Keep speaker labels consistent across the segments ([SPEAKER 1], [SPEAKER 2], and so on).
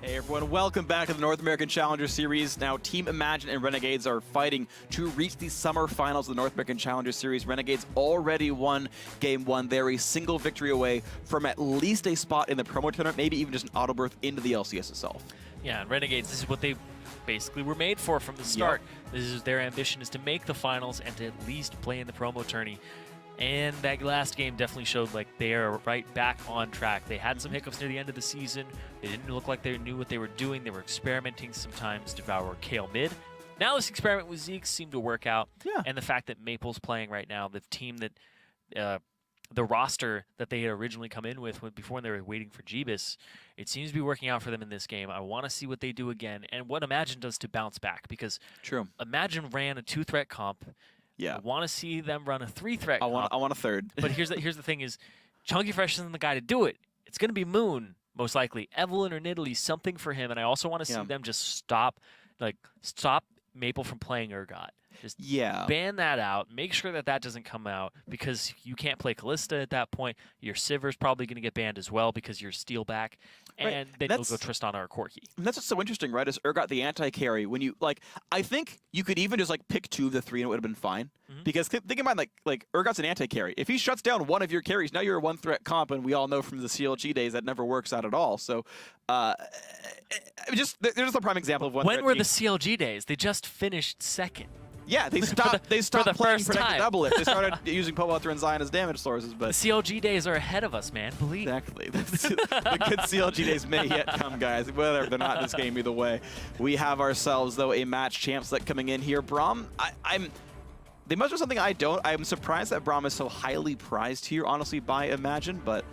[SPEAKER 1] Hey everyone, welcome back to the North American Challenger Series. Now Team Imagine and Renegades are fighting to reach the summer finals of the North American Challenger Series. Renegades already won Game 1. They're a single victory away from at least a spot in the promo tournament, maybe even just an auto berth into the LCS itself.
[SPEAKER 2] Yeah, and Renegades, this is what they basically were made for from the start. Yep. This is their ambition, is to make the finals and to at least play in the promo tourney. And that last game definitely showed like they are right back on track. They had some hiccups near the end of the season. They didn't look like they knew what they were doing. They were experimenting sometimes, Devour Kale mid. Now this experiment with Zeke seemed to work out.
[SPEAKER 1] Yeah.
[SPEAKER 2] And the fact that Maple's playing right now, the team that, the roster that they had originally come in with before they were waiting for Jeebus, it seems to be working out for them in this game. I want to see what they do again and what Imagine does to bounce back, because Imagine ran a 2-threat comp.
[SPEAKER 1] Yeah.
[SPEAKER 2] I want to see them run a 3-threat comp.
[SPEAKER 1] I want a third.
[SPEAKER 2] But here's the thing is, Chunky Fresh isn't the guy to do it. It's going to be Moon, most likely. Evelyn or Nidalee, something for him. And I also want to see them just stop Maple from playing Urgot. Just ban that out. Make sure that doesn't come out, because you can't play Callista at that point. Your Sivir's probably going to get banned as well because you're steel back. And then you'll go Tristana or Corki.
[SPEAKER 1] And that's what's so interesting, right? Is Urgot the anti-carry? When you, like, I think you could even just, like, pick 2 of the 3 and it would have been fine. Because think in mind, like Urgot's an anti-carry. If he shuts down one of your carries, now you're a 1-threat comp, and we all know from the CLG days that never works out at all. So, there's just a prime example of one.
[SPEAKER 2] When were the CLG days? They just finished second.
[SPEAKER 1] Yeah, they stopped playing Protect Double It. They started using Pobelter and Zion as damage sources, but
[SPEAKER 2] the CLG days are ahead of us, man. Believe.
[SPEAKER 1] Exactly. The good CLG days may yet come, guys. Whether they're not in this game, either way. We have ourselves, though, a match champ select coming in here. Braum, they must have something I don't. I'm surprised that Braum is so highly prized here, honestly, by Imagine, but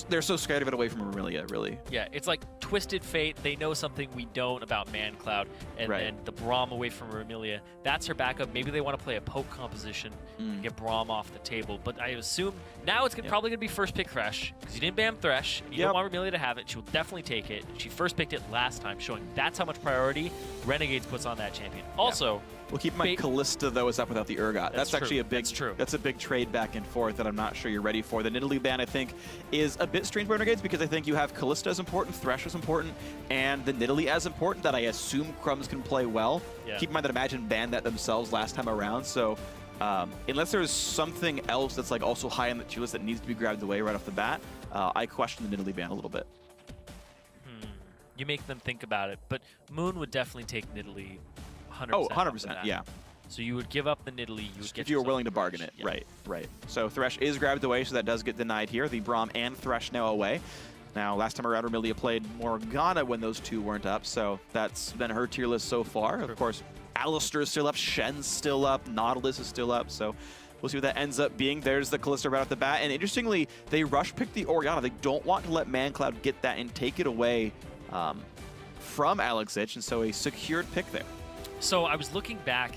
[SPEAKER 1] they're so scared of it away from Aurelia, really.
[SPEAKER 2] Yeah, it's like Twisted Fate. They know something we don't about ManCloud, and then the Braum away from Aurelia. That's her backup. Maybe they want to play a poke composition and get Braum off the table. But I assume now it's probably going to be first pick Thresh, because you didn't ban Thresh. And you don't want Aurelia to have it. She will definitely take it. She first picked it last time, showing that's how much priority Renegades puts on that champion. Also,
[SPEAKER 1] well, keep in mind, Callista, though, is up without the Urgot. That's actually a big.
[SPEAKER 2] That's
[SPEAKER 1] a big trade back and forth that I'm not sure you're ready for. The Nidalee ban, I think, is a bit strange for Renegades, because I think you have Callista as important, Thresh is important, and the Nidalee as important, that I assume Crumbs can play well. Yeah. Keep in mind that Imagine banned that themselves last time around, so unless there's something else that's like also high on the tier list that needs to be grabbed away right off the bat, I question the Nidalee ban a little bit.
[SPEAKER 2] You make them think about it, but Moon would definitely take Nidalee 100%.
[SPEAKER 1] Oh, 100%, yeah.
[SPEAKER 2] So you would give up the Nidalee, you would get
[SPEAKER 1] if you were willing to bargain it. Yeah. Right. So Thresh is grabbed away, so that does get denied here. The Braum and Thresh now away. Now, last time around, Aurelia played Morgana when those two weren't up, so that's been her tier list so far. Of course, Alistar is still up, Shen's still up, Nautilus is still up, so we'll see what that ends up being. There's the Callista right off the bat, and interestingly, they rush-picked the Orianna. They don't want to let ManCloud get that and take it away from Alexich, and so a secured pick there.
[SPEAKER 2] So I was looking back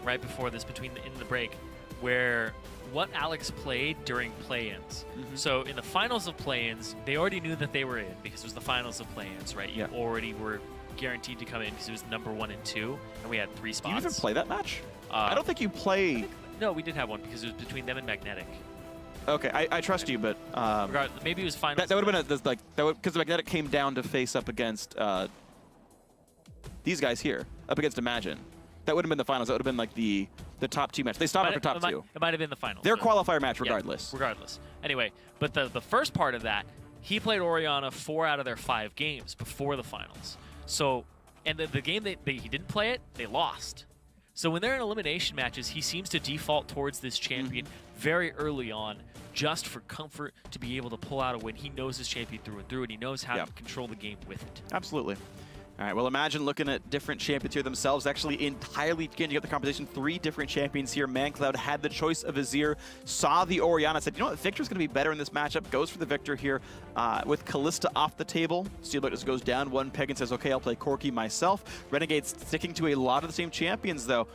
[SPEAKER 2] right before this, in the break, where what Alex played during play-ins. So in the finals of play-ins, they already knew that they were in, because it was the finals of play-ins, right? You already were guaranteed to come in because it was number 1 and 2, and we had 3 spots.
[SPEAKER 1] Did you even play that match? I don't think you play.
[SPEAKER 2] No, we did have one, because it was between them and Magnetic.
[SPEAKER 1] Okay, I trust you, but
[SPEAKER 2] maybe it was finals.
[SPEAKER 1] That would have been because the Magnetic came down to face up against these guys here, up against Imagine. That would have been the finals. That would have been like the top 2 match. They stopped after top 2.
[SPEAKER 2] It might have been the finals.
[SPEAKER 1] Their qualifier match, regardless.
[SPEAKER 2] Yeah, regardless. Anyway, but the first part of that, he played Orianna 4 out of their 5 games before the finals. So, and the game he didn't play it, they lost. So when they're in elimination matches, he seems to default towards this champion very early on, just for comfort, to be able to pull out a win. He knows his champion through and through, and he knows how to control the game with it.
[SPEAKER 1] Absolutely. All right, well, Imagine looking at different champions here themselves, actually entirely changing up the competition. 3 different champions here. ManCloud had the choice of Azir, saw the Orianna, said, you know what, Victor's going to be better in this matchup, goes for the Victor here with Callista off the table. Steelbook just goes down 1 peg and says, okay, I'll play Corki myself. Renegades sticking to a lot of the same champions, though.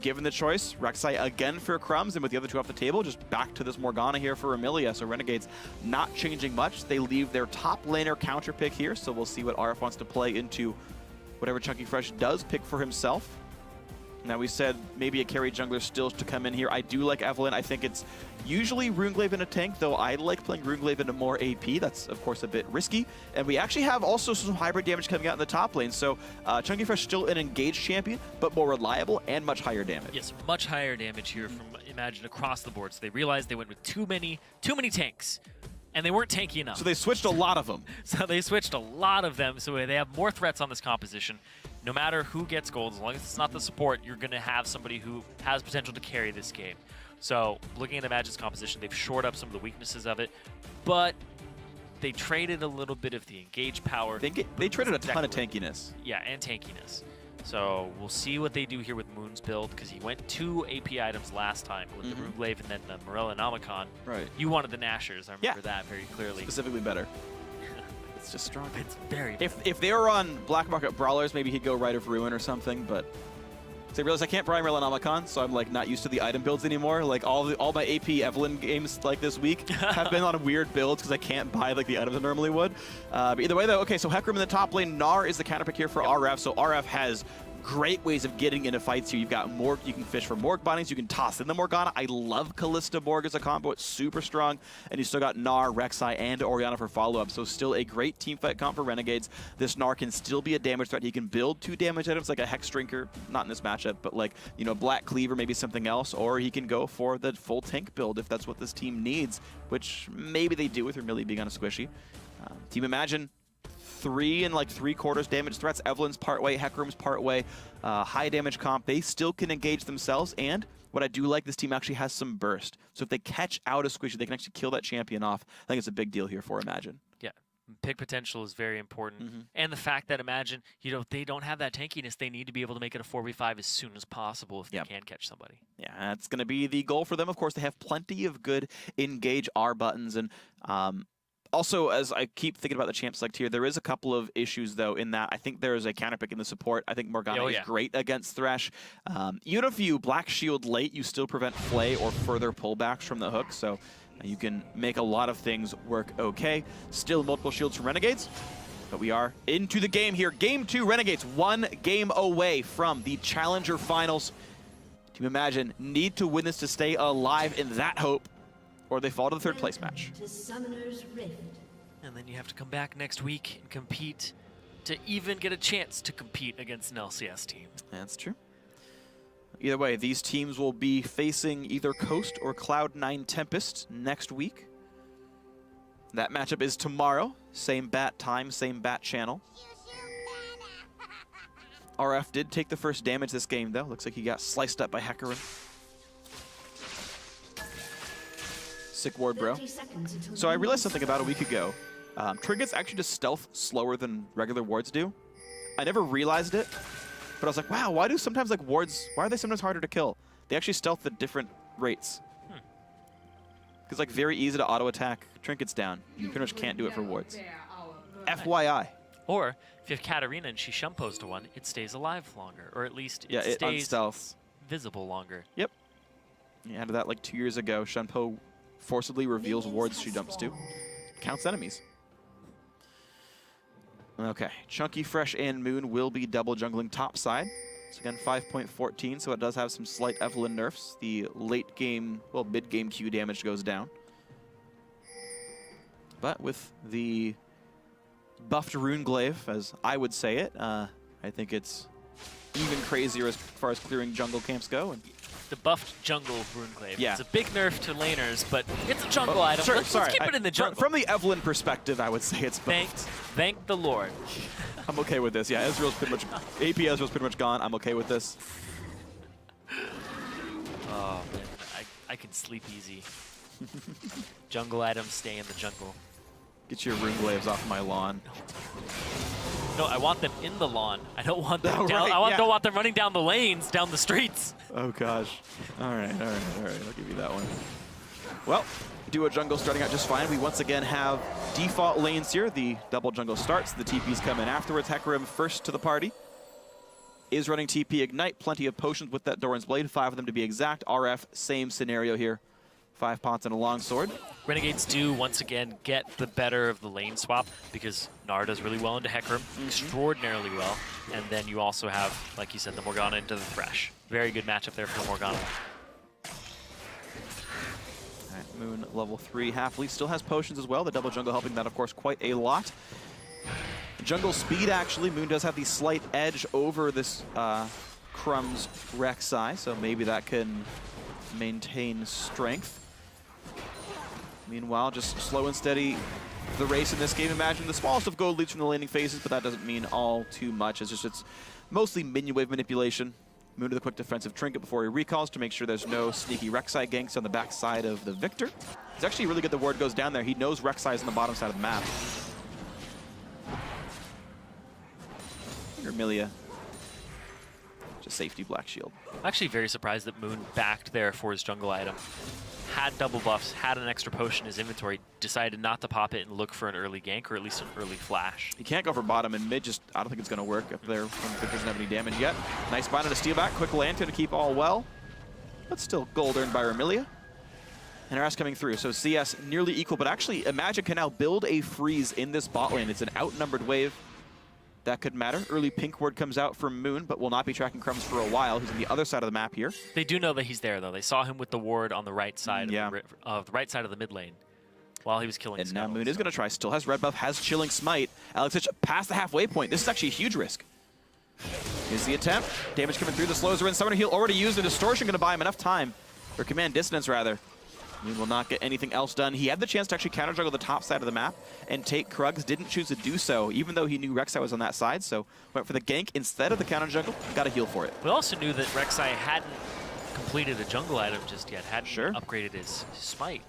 [SPEAKER 1] Given the choice, Rek'Sai again for Crumbs, and with the other 2 off the table, just back to this Morgana here for Amelia. So Renegades not changing much. They leave their top laner counter pick here, so we'll see what RF wants to play into whatever Chunky Fresh does pick for himself. Now, we said maybe a carry jungler still to come in here. I do like Evelynn. I think it's usually Runeglaive in a tank, though I like playing Runeglaive into more AP. That's, of course, a bit risky. And we actually have also some hybrid damage coming out in the top lane. So Chunky Fresh still an engaged champion, but more reliable and much higher damage.
[SPEAKER 2] Yes, much higher damage here from Imagine across the board. So they realized they went with too many tanks. And they weren't tanky enough.
[SPEAKER 1] So they switched a lot of them.
[SPEAKER 2] So they switched a lot of them. So they have more threats on this composition. No matter who gets gold, as long as it's not the support, you're going to have somebody who has potential to carry this game. So looking at Imagine's composition, they've shored up some of the weaknesses of it. But they traded a little bit of the engage power.
[SPEAKER 1] They traded a ton of tankiness.
[SPEAKER 2] Yeah, and tankiness. So we'll see what they do here with Moon's build, because he went 2 AP items last time with the Runeglaive and then the Morella Nomicon.
[SPEAKER 1] Right.
[SPEAKER 2] You wanted the Nashers. I remember that very clearly.
[SPEAKER 1] Specifically better. It's just strong.
[SPEAKER 2] It's very
[SPEAKER 1] If they were on Black Market Brawlers, maybe he'd go Rite of Ruin or something, but so I realized I can't buy Morella Nomicon, so I'm like not used to the item builds anymore. Like all my AP Evelynn games like this week have been on weird builds because I can't buy like the items I normally would. But either way though, okay, so Hecarim in the top lane, Gnar is the counterpick here for RF. So RF has great ways of getting into fights here. You've got Morg, you can fish for Morg bindings, you can toss in the Morgana. I love Callista Morg as a combo, it's super strong. And you still got Gnar, Rek'Sai, and Orianna for follow-up. So still a great teamfight comp for Renegades. This Gnar can still be a damage threat. He can build 2 damage items like a Hex Drinker, not in this matchup, but like, you know, Black Cleaver, maybe something else, or he can go for the full tank build if that's what this team needs, which maybe they do with Vermillion being on a squishy. Team Imagine, 3 and like 3/4 damage threats. Evelynn's part way, Hecarim's part way. High damage comp. They still can engage themselves. And what I do like, this team actually has some burst. So if they catch out a squishy, they can actually kill that champion off. I think it's a big deal here for Imagine.
[SPEAKER 2] Yeah, pick potential is very important. And the fact that Imagine, you know, they don't have that tankiness. They need to be able to make it a 4v5 as soon as possible if they can catch somebody. Yeah,
[SPEAKER 1] that's going to be the goal for them. Of course, they have plenty of good engage R buttons. And also, as I keep thinking about the champ select here, there is a couple of issues, though, in that I think there is a counterpick in the support. I think Morgana is great against Thresh. Even if you Black Shield late, you still prevent Flay or further pullbacks from the hook, so you can make a lot of things work okay. Still multiple shields from Renegades, but we are into the game here. Game 2, Renegades, 1 game away from the Challenger Finals. Team Imagine need to win this to stay alive in that hope, or they fall to the 3rd place match.
[SPEAKER 2] And then you have to come back next week and compete to even get a chance to compete against an LCS team.
[SPEAKER 1] That's true. Either way, these teams will be facing either Coast or Cloud9 Tempest next week. That matchup is tomorrow. Same bat time, same bat channel. RF did take the first damage this game, though. Looks like he got sliced up by Hecarim. Sick ward, bro. So I realized something about a week ago. Trinkets actually just stealth slower than regular wards do. I never realized it, but I was like, wow, why do sometimes like wards, why are they sometimes harder to kill? They actually stealth at different rates. It's like very easy to auto attack Trinkets down. You pretty much can't do it for wards. FYI.
[SPEAKER 2] Or if you have Katarina and she shumpos to one, it stays alive longer, or at least it stays
[SPEAKER 1] unstealths.
[SPEAKER 2] Visible longer.
[SPEAKER 1] Yep. You added that like 2 years ago. Shunpo forcibly reveals wards she jumps to. Counts enemies. Okay, Chunky Fresh and Moon will be double jungling topside. So again, 5.14, so it does have some slight Evelynn nerfs. The late game, well, mid-game Q damage goes down. But with the buffed Runeglaive, as I would say it, I think it's even crazier as far as clearing jungle camps go. And
[SPEAKER 2] the buffed jungle Runeglaive.
[SPEAKER 1] Yeah.
[SPEAKER 2] It's a big nerf to laners, but it's a jungle item.
[SPEAKER 1] Sure,
[SPEAKER 2] let's keep it in the jungle.
[SPEAKER 1] From the Evelynn perspective, I would say it's buffed.
[SPEAKER 2] Thank the Lord.
[SPEAKER 1] I'm okay with this. Yeah, Ezreal's pretty much, AP Ezreal's pretty much gone. I'm okay with this.
[SPEAKER 2] Oh, man. I can sleep easy. Jungle items stay in the jungle.
[SPEAKER 1] Get your Runeglaives off my lawn.
[SPEAKER 2] No, I want them in the lawn. I don't want them down. I don't want them running down the lanes, down the streets.
[SPEAKER 1] Oh gosh. All right. I'll give you that one. Well, duo jungle starting out just fine. We once again have default lanes here. The double jungle starts. The TPs come in afterwards. Hecarim first to the party. Is running TP Ignite. Plenty of potions with that Doran's Blade. 5 of them to be exact. RF, same scenario here. 5 pots and a longsword.
[SPEAKER 2] Renegades do, once again, get the better of the lane swap because Gnar does really well into Hecarim, extraordinarily well. And then you also have, like you said, the Morgana into the Thresh. Very good matchup there for the Morgana.
[SPEAKER 1] All right, Moon level 3 happily. Still has potions as well. The double jungle helping that, of course, quite a lot. Jungle speed, actually. Moon does have the slight edge over this Crumb's Rek'Sai, so maybe that can maintain strength. Meanwhile, just slow and steady the race in this game. Imagine the smallest of gold leads from the laning phases, but that doesn't mean all too much. It's mostly minion wave manipulation. Moon to the quick defensive trinket before he recalls to make sure there's no sneaky Rek'Sai ganks on the back side of the Victor. It's actually really good the ward goes down there. He knows Rek'Sai is on the bottom side of the map. Ermilia. Just safety black shield.
[SPEAKER 2] I'm actually very surprised that Moon backed there for his jungle item. Had double buffs, had an extra potion in his inventory, decided not to pop it and look for an early gank or at least an early flash.
[SPEAKER 1] He can't go for bottom and mid, just I don't think it's going to work up there when Victor doesn't have any damage yet. Nice bind on a steal back, quick lantern to keep all well. But still gold earned by Ermilia. And RS coming through, so CS nearly equal, but actually Imagine can now build a freeze in this bot lane. It's an outnumbered wave. That could matter. Early pink ward comes out from Moon, but will not be tracking Crumbs for a while. He's on the other side of the map here.
[SPEAKER 2] They do know that he's there, though. They saw him with the ward on the right side of the right side of the mid lane while he was killing.
[SPEAKER 1] And now Moon is going to try. Still has red buff, has chilling smite. Alex past the halfway point. This is actually a huge risk. Here's the attempt. Damage coming through. The slows are in. Summoner heal already used. The distortion going to buy him enough time, or command dissonance rather. Moon will not get anything else done. He had the chance to actually counter juggle the top side of the map and take Krugs. Didn't choose to do so, even though he knew Rek'Sai was on that side. So went for the gank instead of the counter juggle. Got a heal for it.
[SPEAKER 2] We also knew that Rek'Sai hadn't completed a jungle item just yet. Hadn't upgraded his smite.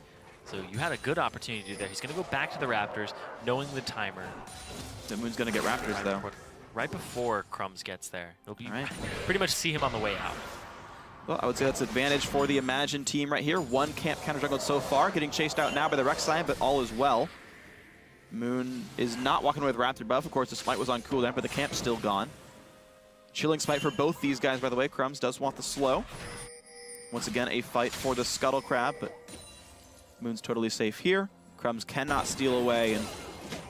[SPEAKER 2] So you had a good opportunity to do there. He's going to go back to the Raptors, knowing the timer.
[SPEAKER 1] The Moon's going to get Raptors though.
[SPEAKER 2] Right before Crumbs gets there. He'll be pretty much see him on the way out.
[SPEAKER 1] Well, I would say that's advantage for the Imagine team right here. One camp counter juggled so far, getting chased out now by the Rek'Sai, but all is well. Moon is not walking away with Raptor buff. Of course, the smite was on cooldown, but the camp's still gone. Chilling smite for both these guys, by the way. Crumbs does want the slow. Once again, a fight for the Scuttle Crab, but Moon's totally safe here. Crumbs cannot steal away, and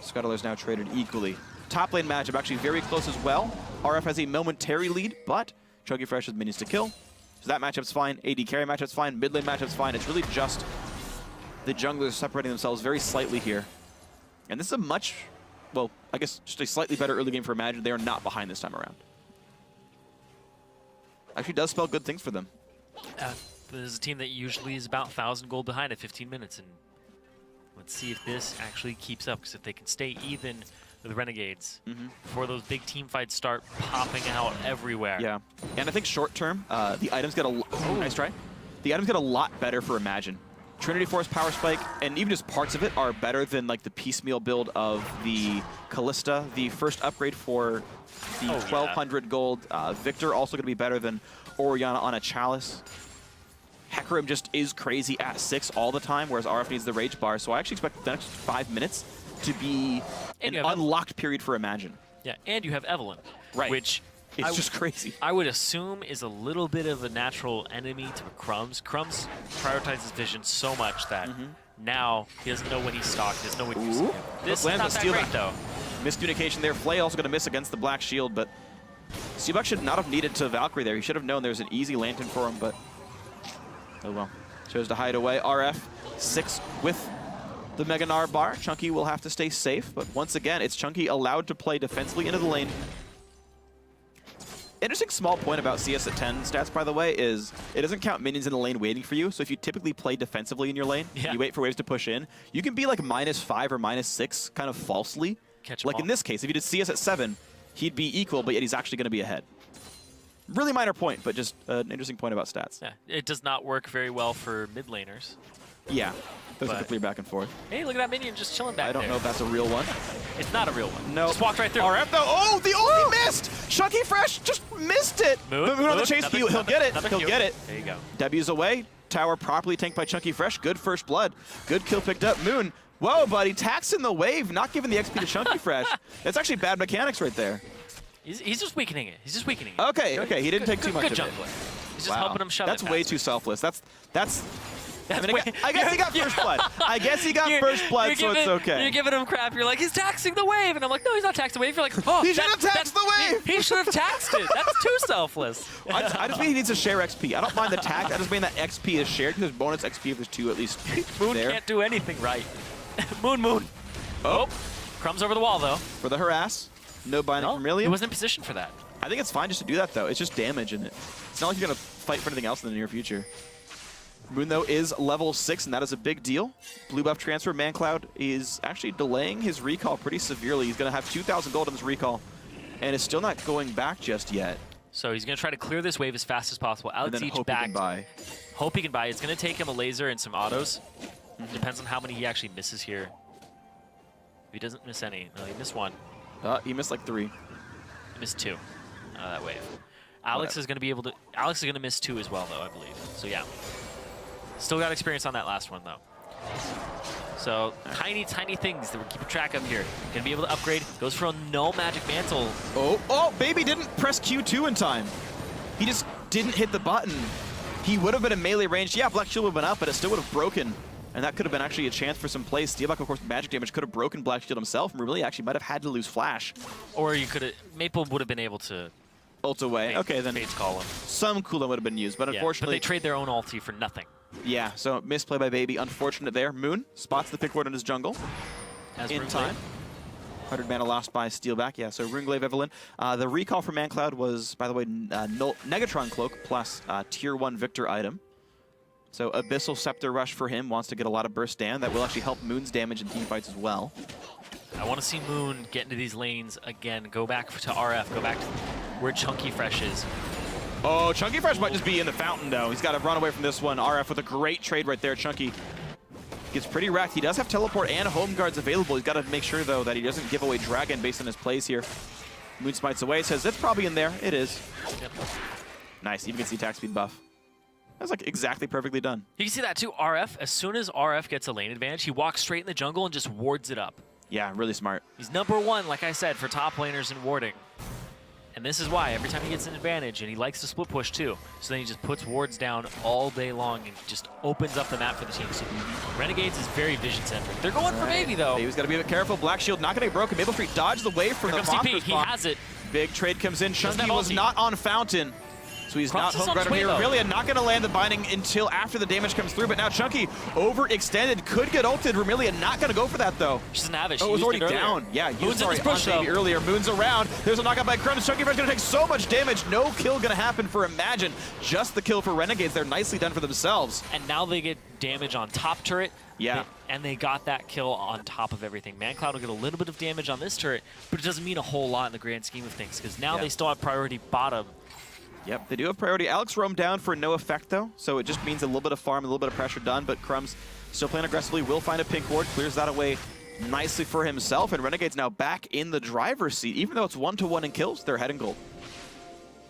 [SPEAKER 1] Scuttler's now traded equally. Top lane matchup actually very close as well. RF has a momentary lead, but Chuggy Fresh has minions to kill. So that matchup's fine, AD carry matchup's fine, mid lane matchup's fine. It's really just the junglers separating themselves very slightly here. And this is a much, well, I guess just a slightly better early game for Imagine. They are not behind this time around. Actually does spell good things for them.
[SPEAKER 2] This is a team that usually is about 1,000 gold behind at 15 minutes. And let's see if this actually keeps up, because if they can stay even with Renegades before those big team fights start popping out everywhere.
[SPEAKER 1] Yeah, and I think short term, the items get nice try. The items get a lot better for Imagine. Trinity Force, Power Spike, and even just parts of it are better than like the piecemeal build of the Callista. The first upgrade for the 1,200 gold Victor also going to be better than Orianna on a Chalice. Hecarim just is crazy at 6 all the time, whereas RF needs the Rage Bar. So I actually expect the next 5 minutes to be an unlocked period for Imagine.
[SPEAKER 2] Yeah, and you have Evelyn, which
[SPEAKER 1] it's just crazy.
[SPEAKER 2] I would assume is a little bit of a natural enemy to Crumbs. Crumbs prioritizes vision so much that now he doesn't know when he's stalked, he doesn't know when he's using him. This is not that great, though.
[SPEAKER 1] Miscommunication there. Flay also going to miss against the Black Shield, but Seabuck should not have needed to Valkyrie there. He should have known there's an easy lantern for him, but oh well. Chose to hide away. RF 6 with the Mega Gnar bar. Chunky will have to stay safe, but once again, it's Chunky allowed to play defensively into the lane. Interesting small point about CS at 10 stats, by the way, is it doesn't count minions in the lane waiting for you. So if you typically play defensively in your lane, you wait for waves to push in, you can be like -5 or -6 kind of falsely. Like in this case, if you did CS at 7, he'd be equal, but yet he's actually going to be ahead. Really minor point, but just an interesting point about stats.
[SPEAKER 2] Yeah, it does not work very well for mid laners.
[SPEAKER 1] Yeah, there's a clear back and forth.
[SPEAKER 2] Hey, look at that minion just chilling back there.
[SPEAKER 1] I don't know if that's a real one.
[SPEAKER 2] It's not a real one.
[SPEAKER 1] No.
[SPEAKER 2] Just walked right through.
[SPEAKER 1] RF though. Oh, the only missed! Chunky Fresh just missed it! Moon on the chase. He'll get it. He'll get it.
[SPEAKER 2] There you go.
[SPEAKER 1] W's away. Tower properly tanked by Chunky Fresh. Good first blood. Good kill picked up. Moon. Whoa, buddy. Taxing the wave. Not giving the XP to Chunky Fresh. That's actually bad mechanics right there.
[SPEAKER 2] He's just weakening it. He's just weakening it.
[SPEAKER 1] Okay, okay. He didn't take too much of it.
[SPEAKER 2] He's just helping him shove it.
[SPEAKER 1] That's way too selfless. That's I mean, I guess he got first blood. I guess he got first blood, so it's okay.
[SPEAKER 2] You're giving him crap. You're like, he's taxing the wave. And I'm like, no, he's not taxing the wave. You're like, oh,
[SPEAKER 1] he should have taxed the wave.
[SPEAKER 2] He should have taxed it. That's too selfless.
[SPEAKER 1] I just mean he needs to share XP. I don't mind the tax. I just mean that XP is shared because there's bonus XP if there's 2 at least.
[SPEAKER 2] Moon can't do anything right. Moon. Oh. Crumbs over the wall, though.
[SPEAKER 1] For the harass. No binding from Remelia.
[SPEAKER 2] He wasn't in position for that.
[SPEAKER 1] I think it's fine just to do that, though. It's just damage in it. It's not like you're going to fight for anything else in the near future. Moon, though, is level 6, and that is a big deal. Blue buff transfer. ManCloud is actually delaying his recall pretty severely. He's going to have 2,000 gold on his recall, and is still not going back just yet.
[SPEAKER 2] So he's going to try to clear this wave as fast as possible. Alex each back. Hope he can buy. It's going to take him a laser and some autos. Depends on how many he actually misses here. If he doesn't miss any. No, he missed 1.
[SPEAKER 1] He missed like 3.
[SPEAKER 2] He missed 2. That wave. Alex is going to be able to. Alex is going to miss 2 as well, though, I believe. So yeah. Still got experience on that last one, though. So tiny things that we're keeping track of here. Gonna be able to upgrade. Goes for a no magic mantle.
[SPEAKER 1] Oh, Baby didn't press Q2 in time. He just didn't hit the button. He would have been in melee range. Yeah, Black Shield would have been up, but it still would have broken. And that could have been actually a chance for some plays. Steelback, of course, magic damage could have broken Black Shield himself, and really actually might have had to lose Flash.
[SPEAKER 2] Or you could have. Maple would have been able to
[SPEAKER 1] ult away. Okay, then
[SPEAKER 2] Fates call him.
[SPEAKER 1] Some cooldown would have been used, but unfortunately.
[SPEAKER 2] But they trade their own ulti for nothing.
[SPEAKER 1] Yeah, so misplay by Baby. Unfortunate there. Moon spots the pick ward in his jungle. In time. 100 mana lost by Steelback. Yeah, so Runeglaive Evelyn. The recall for ManCloud was, by the way, Negatron Cloak plus Tier 1 Victor item. So Abyssal Scepter Rush for him. Wants to get a lot of burst down. That will actually help Moon's damage in teamfights as well.
[SPEAKER 2] I want to see Moon get into these lanes again. Go back to RF. Go back to where Chunky Fresh is.
[SPEAKER 1] Oh, Chunky Fresh might just be in the fountain, though. He's got to run away from this one. RF with a great trade right there. Chunky gets pretty wrecked. He does have teleport and home guards available. He's got to make sure, though, that he doesn't give away Dragon based on his plays here. Moon smites away. Says it's probably in there. It is.
[SPEAKER 2] Yep.
[SPEAKER 1] Nice. Even gets the attack speed buff. That's like exactly perfectly done.
[SPEAKER 2] You can see that, too. RF, as soon as RF gets a lane advantage, he walks straight in the jungle and just wards it up.
[SPEAKER 1] Yeah, really smart.
[SPEAKER 2] He's #1, like I said, for top laners in warding. And this is why every time he gets an advantage, and he likes to split push too, so then he just puts wards down all day long and just opens up the map for the team. So Renegades is very vision-centric. They're going for Baby, though.
[SPEAKER 1] Baby's got to be a bit careful. Black Shield not going to get broken. Maple Street dodges away from the monster
[SPEAKER 2] TP. He has it.
[SPEAKER 1] Big trade comes in. Chunky was not on Fountain. So he's not home guard here. Remelia not going to land the binding until after the damage comes through, but now Chunky overextended, could get ulted. Remelia not going to go for that, though.
[SPEAKER 2] She doesn't have it.
[SPEAKER 1] Oh, it was already down. Yeah,
[SPEAKER 2] Moon's in this push,
[SPEAKER 1] on Baby earlier. Moon's around. There's a knockout by Crumbs. Chunky Fresh going to take so much damage. No kill going to happen for Imagine. Just the kill for Renegades. They're nicely done for themselves.
[SPEAKER 2] And now they get damage on top turret.
[SPEAKER 1] Yeah.
[SPEAKER 2] And they got that kill on top of everything. ManCloud will get a little bit of damage on this turret, but it doesn't mean a whole lot in the grand scheme of things, because now they still have priority bottom.
[SPEAKER 1] Yep, they do have priority. Alex roamed down for no effect, though, so it just means a little bit of farm, a little bit of pressure done, but Crumbs still playing aggressively, will find a pink ward, clears that away nicely for himself, and Renegade's now back in the driver's seat. Even though it's 1-to-1 in kills, they're ahead in gold.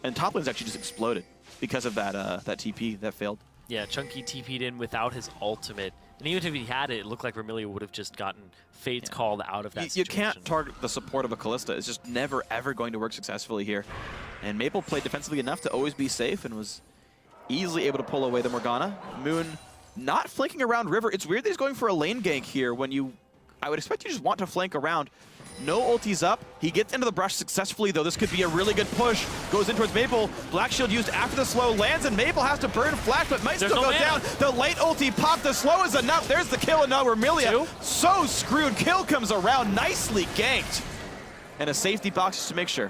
[SPEAKER 1] And top lane's actually just exploded because of that that TP that failed.
[SPEAKER 2] Yeah, Chunky TP'd in without his ultimate. And even if he had it, it looked like Remelia would have just gotten Fates called out of that situation.
[SPEAKER 1] You can't target the support of a Callista. It's just never, ever going to work successfully here. And Maple played defensively enough to always be safe and was easily able to pull away the Morgana. Moon not flanking around River. It's weird that he's going for a lane gank here when you... I would expect you just want to flank around. No ulti's up. He gets into the brush successfully, though. This could be a really good push. Goes in towards Maple. Black Shield used after the slow lands, and Maple has to burn Flash, but might still go down. The late ulti pop. The slow is enough. There's the kill, and now Remelia so screwed. Kill comes around. Nicely ganked. And a safety box just to make sure.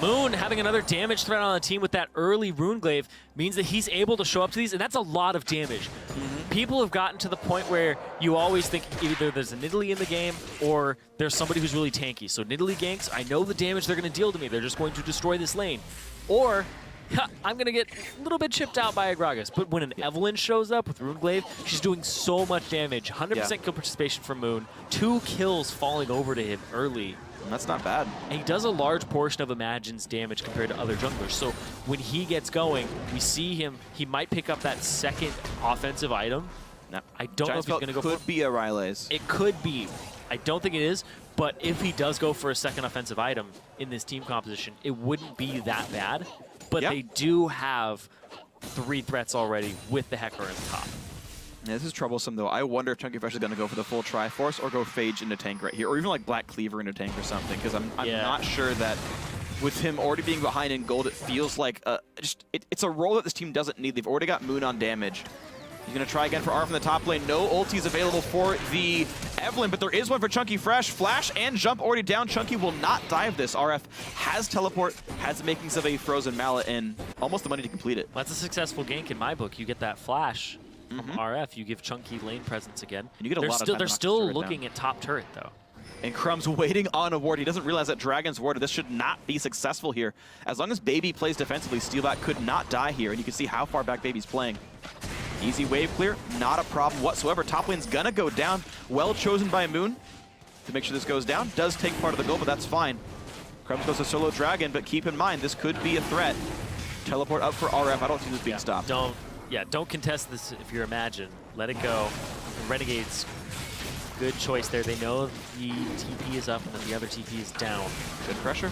[SPEAKER 2] Moon having another damage threat on the team with that early Runeglaive means that he's able to show up to these, and that's a lot of damage. People have gotten to the point where you always think either there's a Nidalee in the game or there's somebody who's really tanky. So Nidalee ganks, I know the damage they're going to deal to me. They're just going to destroy this lane. Or I'm going to get a little bit chipped out by Agragas. But when an Evelyn shows up with Runeglaive, she's doing so much damage. 100% kill participation from Moon. 2 kills falling over to him early.
[SPEAKER 1] That's not bad.
[SPEAKER 2] And he does a large portion of Imagine's damage compared to other junglers. So when he gets going, we see him, he might pick up that second offensive item.
[SPEAKER 1] No.
[SPEAKER 2] I don't know if he's going to go for it.
[SPEAKER 1] Could be a Ryle's.
[SPEAKER 2] It could be. I don't think it is. But if he does go for a second offensive item in this team composition, it wouldn't be that bad. But they do have 3 threats already with the Hecarim on top.
[SPEAKER 1] Yeah, this is troublesome, though. I wonder if Chunky Fresh is going to go for the full Triforce or go Phage into tank right here, or even like Black Cleaver into tank or something, because I'm not sure that with him already being behind in gold, it feels like it's a role that this team doesn't need. They've already got Moon on damage. He's going to try again for RF in the top lane. No ultis available for the Evelynn, but there is one for Chunky Fresh. Flash and jump already down. Chunky will not die of this. RF has teleport, has the makings of a frozen mallet, and almost the money to complete it.
[SPEAKER 2] Well, that's a successful gank in my book. You get that flash from RF. You give Chunky lane presence again.
[SPEAKER 1] And you get a lot of time.
[SPEAKER 2] They're still looking at top turret, though.
[SPEAKER 1] And Crumb's waiting on a ward. He doesn't realize that Dragon's ward, this should not be successful here. As long as Baby plays defensively, Steelback could not die here, and you can see how far back Baby's playing. Easy wave clear, not a problem whatsoever. Top lane's gonna go down. Well chosen by Moon to make sure this goes down. Does take part of the goal, but that's fine. Crumbs goes to solo Dragon, but keep in mind, this could be a threat. Teleport up for RF. I don't see this being stopped.
[SPEAKER 2] Don't contest this if you're Imagine. Let it go. Renegades, good choice there. They know the TP is up and that the other TP is down.
[SPEAKER 1] Good pressure.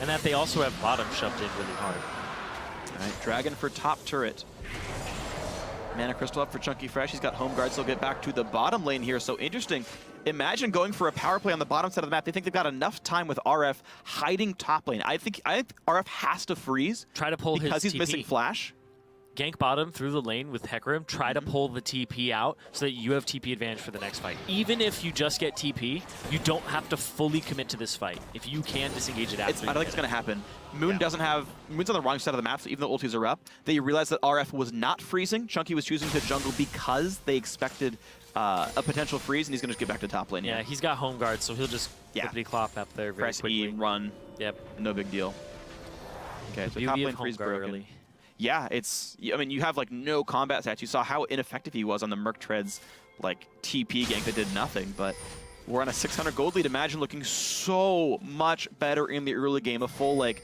[SPEAKER 2] And that they also have bottom shoved in really hard.
[SPEAKER 1] All right, Dragon for top turret. Mana Crystal up for Chunky Fresh. He's got home guards. He'll get back to the bottom lane here. So interesting. Imagine going for a power play on the bottom side of the map. They think they've got enough time with RF hiding top lane. I think RF has to freeze.
[SPEAKER 2] Try to pull
[SPEAKER 1] because
[SPEAKER 2] his
[SPEAKER 1] he's
[SPEAKER 2] TP.
[SPEAKER 1] missing Flash.
[SPEAKER 2] Gank bottom through the lane with Hecarim. Try to pull the TP out so that you have TP advantage for the next fight. Even if you just get TP, you don't have to fully commit to this fight. If you can disengage it after.
[SPEAKER 1] I don't think it's going to happen. Moon doesn't have... Moon's on the wrong side of the map, so even though ultis are up, they realized that RF was not freezing. Chunky was choosing to jungle because they expected a potential freeze, and he's going to just get back to top lane.
[SPEAKER 2] Yeah, he's got home guard, so he'll just quickly clop up there very quickly.
[SPEAKER 1] Press E, run.
[SPEAKER 2] Yep.
[SPEAKER 1] No big deal. Okay, so top lane freeze broken. Early. Yeah, I mean, you have like no combat stats. You saw how ineffective he was on the Merc Treads, like TP gank that did nothing, but we're on a 600 gold lead. Imagine looking so much better in the early game, a full like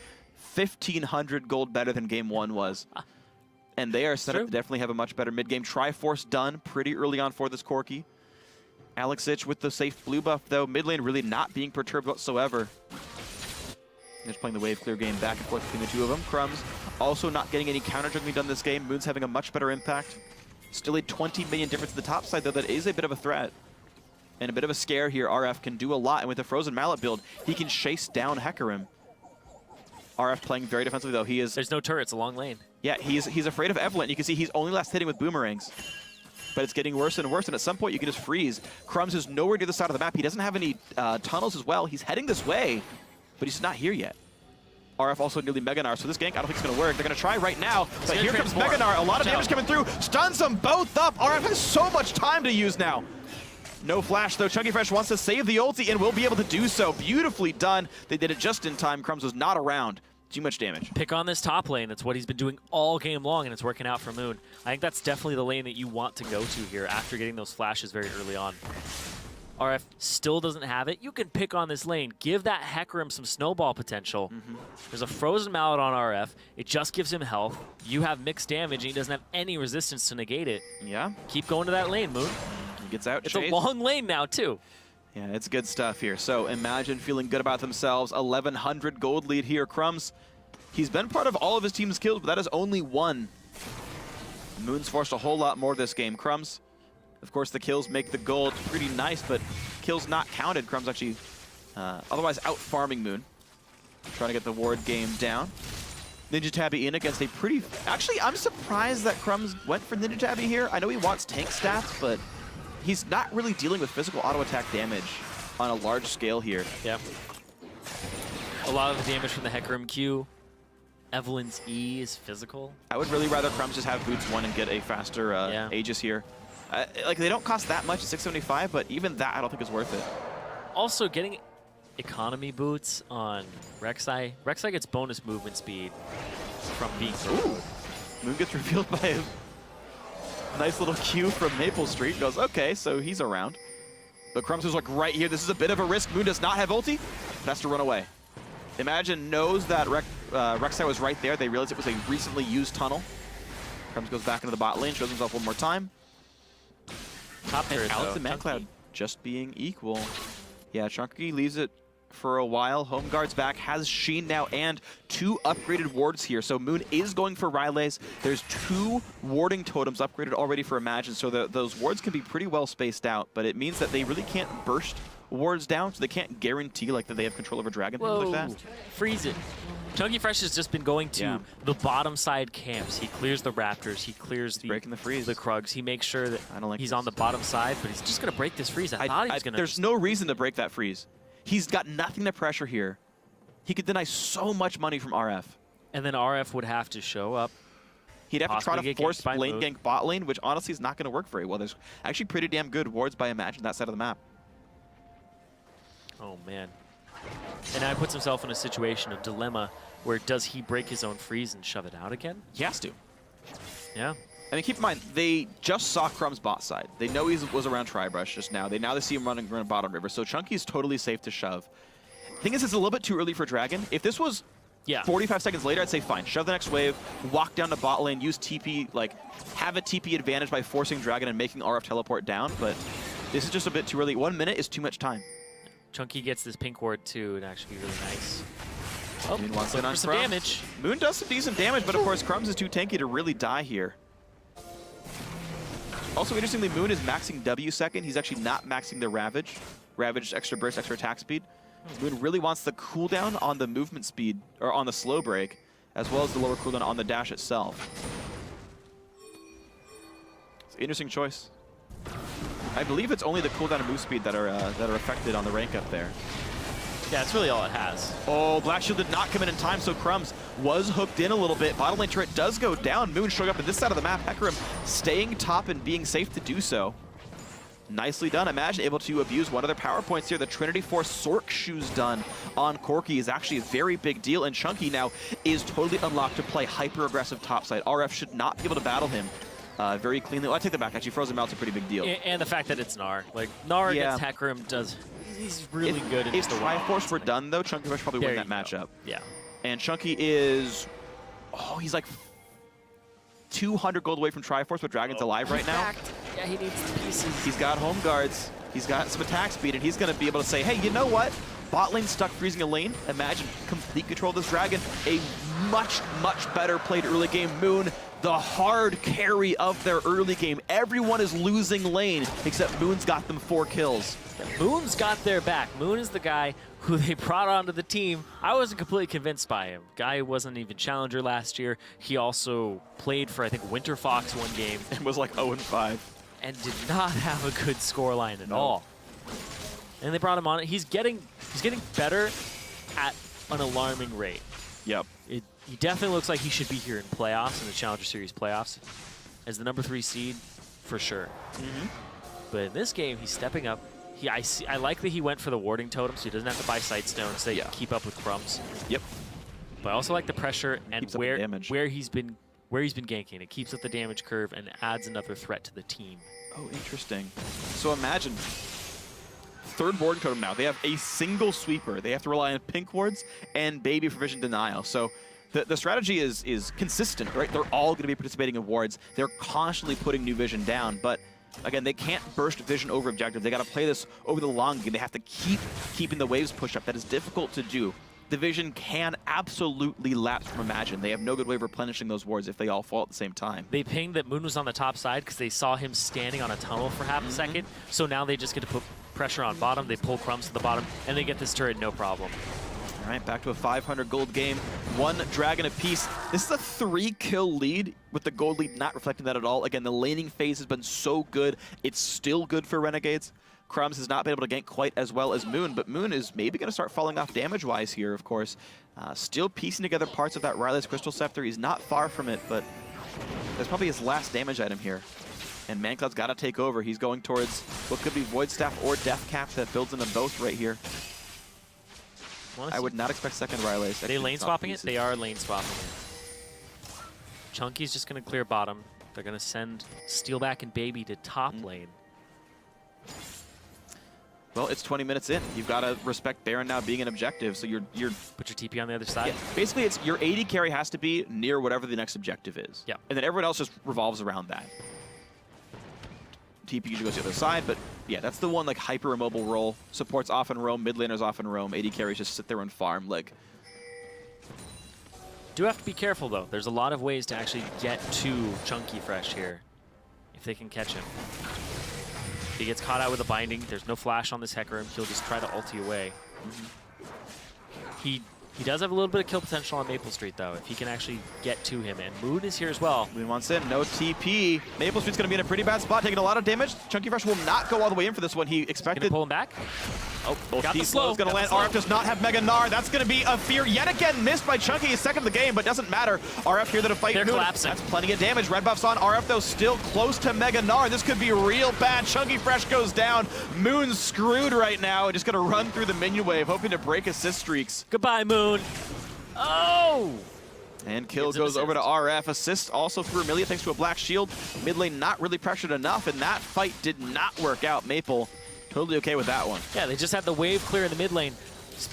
[SPEAKER 1] 1,500 gold better than game one was. And they are set up to definitely have a much better mid-game. Triforce done pretty early on for this Corki. Alexich with the safe blue buff, though. Mid lane really not being perturbed whatsoever. Just playing the wave clear game back and forth between the two of them. Crumbs also not getting any counter juggling done this game. Moon's having a much better impact. Still a 20 million difference to the top side, though. That is a bit of a threat. And a bit of a scare here. RF can do a lot. And with the Frozen Mallet build, he can chase down Hecarim. RF playing very defensively, though.
[SPEAKER 2] There's no turrets, a long lane.
[SPEAKER 1] Yeah, he's afraid of Evelynn. You can see he's only last hitting with boomerangs. But it's getting worse and worse, and at some point you can just freeze. Crumbs is nowhere near the side of the map. He doesn't have any tunnels as well. He's heading this way, but he's not here yet. RF also nearly Mega Gnar, so this gank I don't think it's going to work. They're going to try right now, but here comes Mega Gnar. A lot of damage coming through. Stuns them both up. RF has so much time to use now. No flash, though. Chunky Fresh wants to save the ulti and will be able to do so. Beautifully done. They did it just in time. Crumbs was not around. Too much damage.
[SPEAKER 2] Pick on this top lane. That's what he's been doing all game long, and it's working out for Moon. I think that's definitely the lane that you want to go to here after getting those flashes very early on. RF still doesn't have it. You can pick on this lane. Give that Hecarim some snowball potential. There's a Frozen Mallet on RF. It just gives him health. You have mixed damage, and he doesn't have any resistance to negate it.
[SPEAKER 1] Yeah.
[SPEAKER 2] Keep going to that lane, Moon.
[SPEAKER 1] He gets out.
[SPEAKER 2] It's a long lane now, too.
[SPEAKER 1] Yeah, it's good stuff here. So Imagine feeling good about themselves. 1,100 gold lead here. Crumbs, he's been part of all of his team's kills, but that is only one. Moon's forced a whole lot more this game. Crumbs, of course, the kills make the gold pretty nice, but kills not counted. Crumbs actually otherwise out-farming Moon. Trying to get the ward game down. Ninja Tabby in against a pretty... Actually, I'm surprised that Crumbs went for Ninja Tabby here. I know he wants tank stats, but he's not really dealing with physical auto-attack damage on a large scale here.
[SPEAKER 2] Yeah. A lot of the damage from the Hecarim Q. Evelynn's E is physical.
[SPEAKER 1] I would really rather Crumbs just have Boots 1 and get a faster Aegis here. Like, they don't cost that much at 675, but even that I don't think is worth it.
[SPEAKER 2] Also, getting economy boots on Rek'Sai. Rek'Sai gets bonus movement speed from being...
[SPEAKER 1] Ooh! Moon gets revealed by a nice little Q from Maple Street. Goes, okay, so he's around. But Crumbs is like right here. This is a bit of a risk. Moon does not have ulti, but has to run away. Imagine knows that Rek'Sai was right there. They realized it was a recently used tunnel. Crumbs goes back into the bot lane, shows himself one more time.
[SPEAKER 2] Top turret,
[SPEAKER 1] Alex and ManCloud just being equal. Yeah, Chunky leaves it for a while. Home guard's back, has Sheen now, and 2 upgraded wards here. So Moon is going for Ryleys. There's 2 warding totems upgraded already for Imagine, so those wards can be pretty well spaced out, but it means that they really can't burst wards down, so they can't guarantee like that they have control over Dragon, things like that.
[SPEAKER 2] Freeze it. Chunky Fresh has just been going to the bottom side camps. He clears the Raptors. He clears
[SPEAKER 1] breaking the freeze.
[SPEAKER 2] The Krugs. He makes sure that he's on the bottom side, but he's just going to break this freeze. I thought he was going to.
[SPEAKER 1] There's no reason to break that freeze. He's got nothing to pressure here. He could deny so much money from RF.
[SPEAKER 2] And then RF would have to show up.
[SPEAKER 1] He'd have to try to force lane gank bot lane, which honestly is not going to work very well. There's actually pretty damn good wards by Imagine that side of the map.
[SPEAKER 2] Oh, man. And now he puts himself in a situation of dilemma where does he break his own freeze and shove it out again?
[SPEAKER 1] He has to.
[SPEAKER 2] Yeah.
[SPEAKER 1] I mean, keep in mind, they just saw Crumb's bot side. They know he was around Tribrush just now. Now they see him running around bottom river, so Chunky's totally safe to shove. Thing is, it's a little bit too early for Dragon. If this was 45 seconds later, I'd say fine. Shove the next wave, walk down to bot lane, use TP, like, have a TP advantage by forcing Dragon and making RF teleport down, but this is just a bit too early. 1 minute is too much time.
[SPEAKER 2] Chunky gets this pink ward too, and actually be really nice. Oh,
[SPEAKER 1] Moon wants in on
[SPEAKER 2] some damage.
[SPEAKER 1] Moon does some decent damage, but of course Crumbs is too tanky to really die here. Also, interestingly, Moon is maxing W second. He's actually not maxing the Ravage. Ravage, extra burst, extra attack speed. Moon really wants the cooldown on the movement speed, or on the slow break, as well as the lower cooldown on the dash itself. It's an interesting choice. I believe it's only the cooldown and move speed that are affected on the rank up there.
[SPEAKER 2] Yeah, that's really all it has.
[SPEAKER 1] Oh, Black Shield did not come in time, so Crumbs was hooked in a little bit. Bottom lane turret does go down. Moon showing up at this side of the map. Hecarim staying top and being safe to do so. Nicely done. Imagine able to abuse one of their power points here. The Trinity Force Sork Shoes done on Corki is actually a very big deal, and Chunky now is totally unlocked to play hyper-aggressive topside. RF should not be able to battle him very cleanly. Well, I take that back. Actually, Frozen Melt's a pretty big deal.
[SPEAKER 2] And the fact that it's Gnar. Like, Gnar against Hecarim does... He's really good in
[SPEAKER 1] If Triforce were done, though, Chunky would probably win that matchup.
[SPEAKER 2] Yeah.
[SPEAKER 1] And Chunky is... Oh, he's like 200 gold away from Triforce, but Dragon's alive right now.
[SPEAKER 2] Yeah, he needs the pieces.
[SPEAKER 1] He's got home guards. He's got some attack speed, and he's going to be able to say, hey, you know what? Bot lane stuck freezing a lane. Imagine complete control of this Dragon. A much, much better played early game. Moon, the hard carry of their early game. Everyone is losing lane, except Moon's got them 4 kills.
[SPEAKER 2] Moon's got their back. Moon is the guy who they brought onto the team. I wasn't completely convinced by him. Guy wasn't even challenger last year. He also played for, I think, Winter Fox one game.
[SPEAKER 1] And was like 0-5.
[SPEAKER 2] And did not have a good scoreline at all. And they brought him on. He's getting better at an alarming rate.
[SPEAKER 1] Yep.
[SPEAKER 2] He definitely looks like he should be here in playoffs, in the Challenger Series playoffs, as the #3 seed, for sure. But in this game, he's stepping up. I like that he went for the warding totem, so he doesn't have to buy Sightstone to keep up with Crumbs.
[SPEAKER 1] Yep.
[SPEAKER 2] But I also like the pressure and where he's been ganking. It keeps up the damage curve and adds another threat to the team.
[SPEAKER 1] Oh, interesting. So imagine 3rd warding totem now. They have a single sweeper. They have to rely on pink wards and baby for vision denial. So the strategy is consistent, right? They're all going to be participating in wards. They're constantly putting new vision down, but again, they can't burst vision over objective. They got to play this over the long game. They have to keep keeping the waves pushed up. That is difficult to do. The vision can absolutely lapse from Imagine. They have no good way of replenishing those wards if they all fall at the same time.
[SPEAKER 2] They pinged that Moon was on the top side because they saw him standing on a tunnel for half a second. So now they just get to put pressure on bottom. They pull Crumbs to the bottom, and they get this turret no problem.
[SPEAKER 1] All right, back to a 500 gold game. 1 Dragon apiece. This is a 3-kill lead, with the gold lead not reflecting that at all. Again, the laning phase has been so good. It's still good for Renegades. Crumbs has not been able to gank quite as well as Moon, but Moon is maybe going to start falling off damage-wise here, of course. Still piecing together parts of that Riley's Crystal Scepter. He's not far from it, but that's probably his last damage item here. And ManCloud's got to take over. He's going towards what could be Void Staff or Death Cap that builds into both right here. I would not expect second Riley's.
[SPEAKER 2] Are they lane swapping it? They are lane swapping it. Chunky's just going to clear bottom. They're going to send Steelback and Baby to top lane.
[SPEAKER 1] Well, it's 20 minutes in. You've got to respect Baron now being an objective, so you're
[SPEAKER 2] put your TP on the other side.
[SPEAKER 1] Yeah, basically, it's your AD carry has to be near whatever the next objective is.
[SPEAKER 2] Yeah.
[SPEAKER 1] And then everyone else just revolves around that. TP usually goes to the other side, but yeah, that's the one like hyper immobile role. Supports often roam, mid laners often roam, AD carries just sit there and farm. Like,
[SPEAKER 2] do have to be careful though. There's a lot of ways to actually get to Chunky Fresh here, if they can catch him. If he gets caught out with a binding, there's no flash on this Hecarim. He'll just try to ulti away. He does have a little bit of kill potential on Maple Street, though, if he can actually get to him. And Moon is here as well.
[SPEAKER 1] Moon wants in. No TP. Maple Street's going to be in a pretty bad spot, taking a lot of damage. Chunky Fresh will not go all the way in for this one. He expected.
[SPEAKER 2] Gonna pull him back.
[SPEAKER 1] Oh,
[SPEAKER 2] got the slow.
[SPEAKER 1] Is going to land. RF does not have Mega Gnar. That's going to be a fear yet again. Missed by Chunky. He's second of the game, but doesn't matter. RF here to fight
[SPEAKER 2] They're
[SPEAKER 1] Moon.
[SPEAKER 2] collapsing.
[SPEAKER 1] That's plenty of damage. Red buff's on. RF, though, still close to Mega Gnar. This could be real bad. Chunky Fresh goes down. Moon's screwed right now. Just going to run through the minion wave, hoping to break assist streaks.
[SPEAKER 2] Goodbye, Moon. Oh!
[SPEAKER 1] And kill goes over to RF. Assist also through Amelia thanks to a black shield. Mid lane not really pressured enough, and that fight did not work out. Maple totally okay with that one.
[SPEAKER 2] Yeah, they just had the wave clear in the mid lane.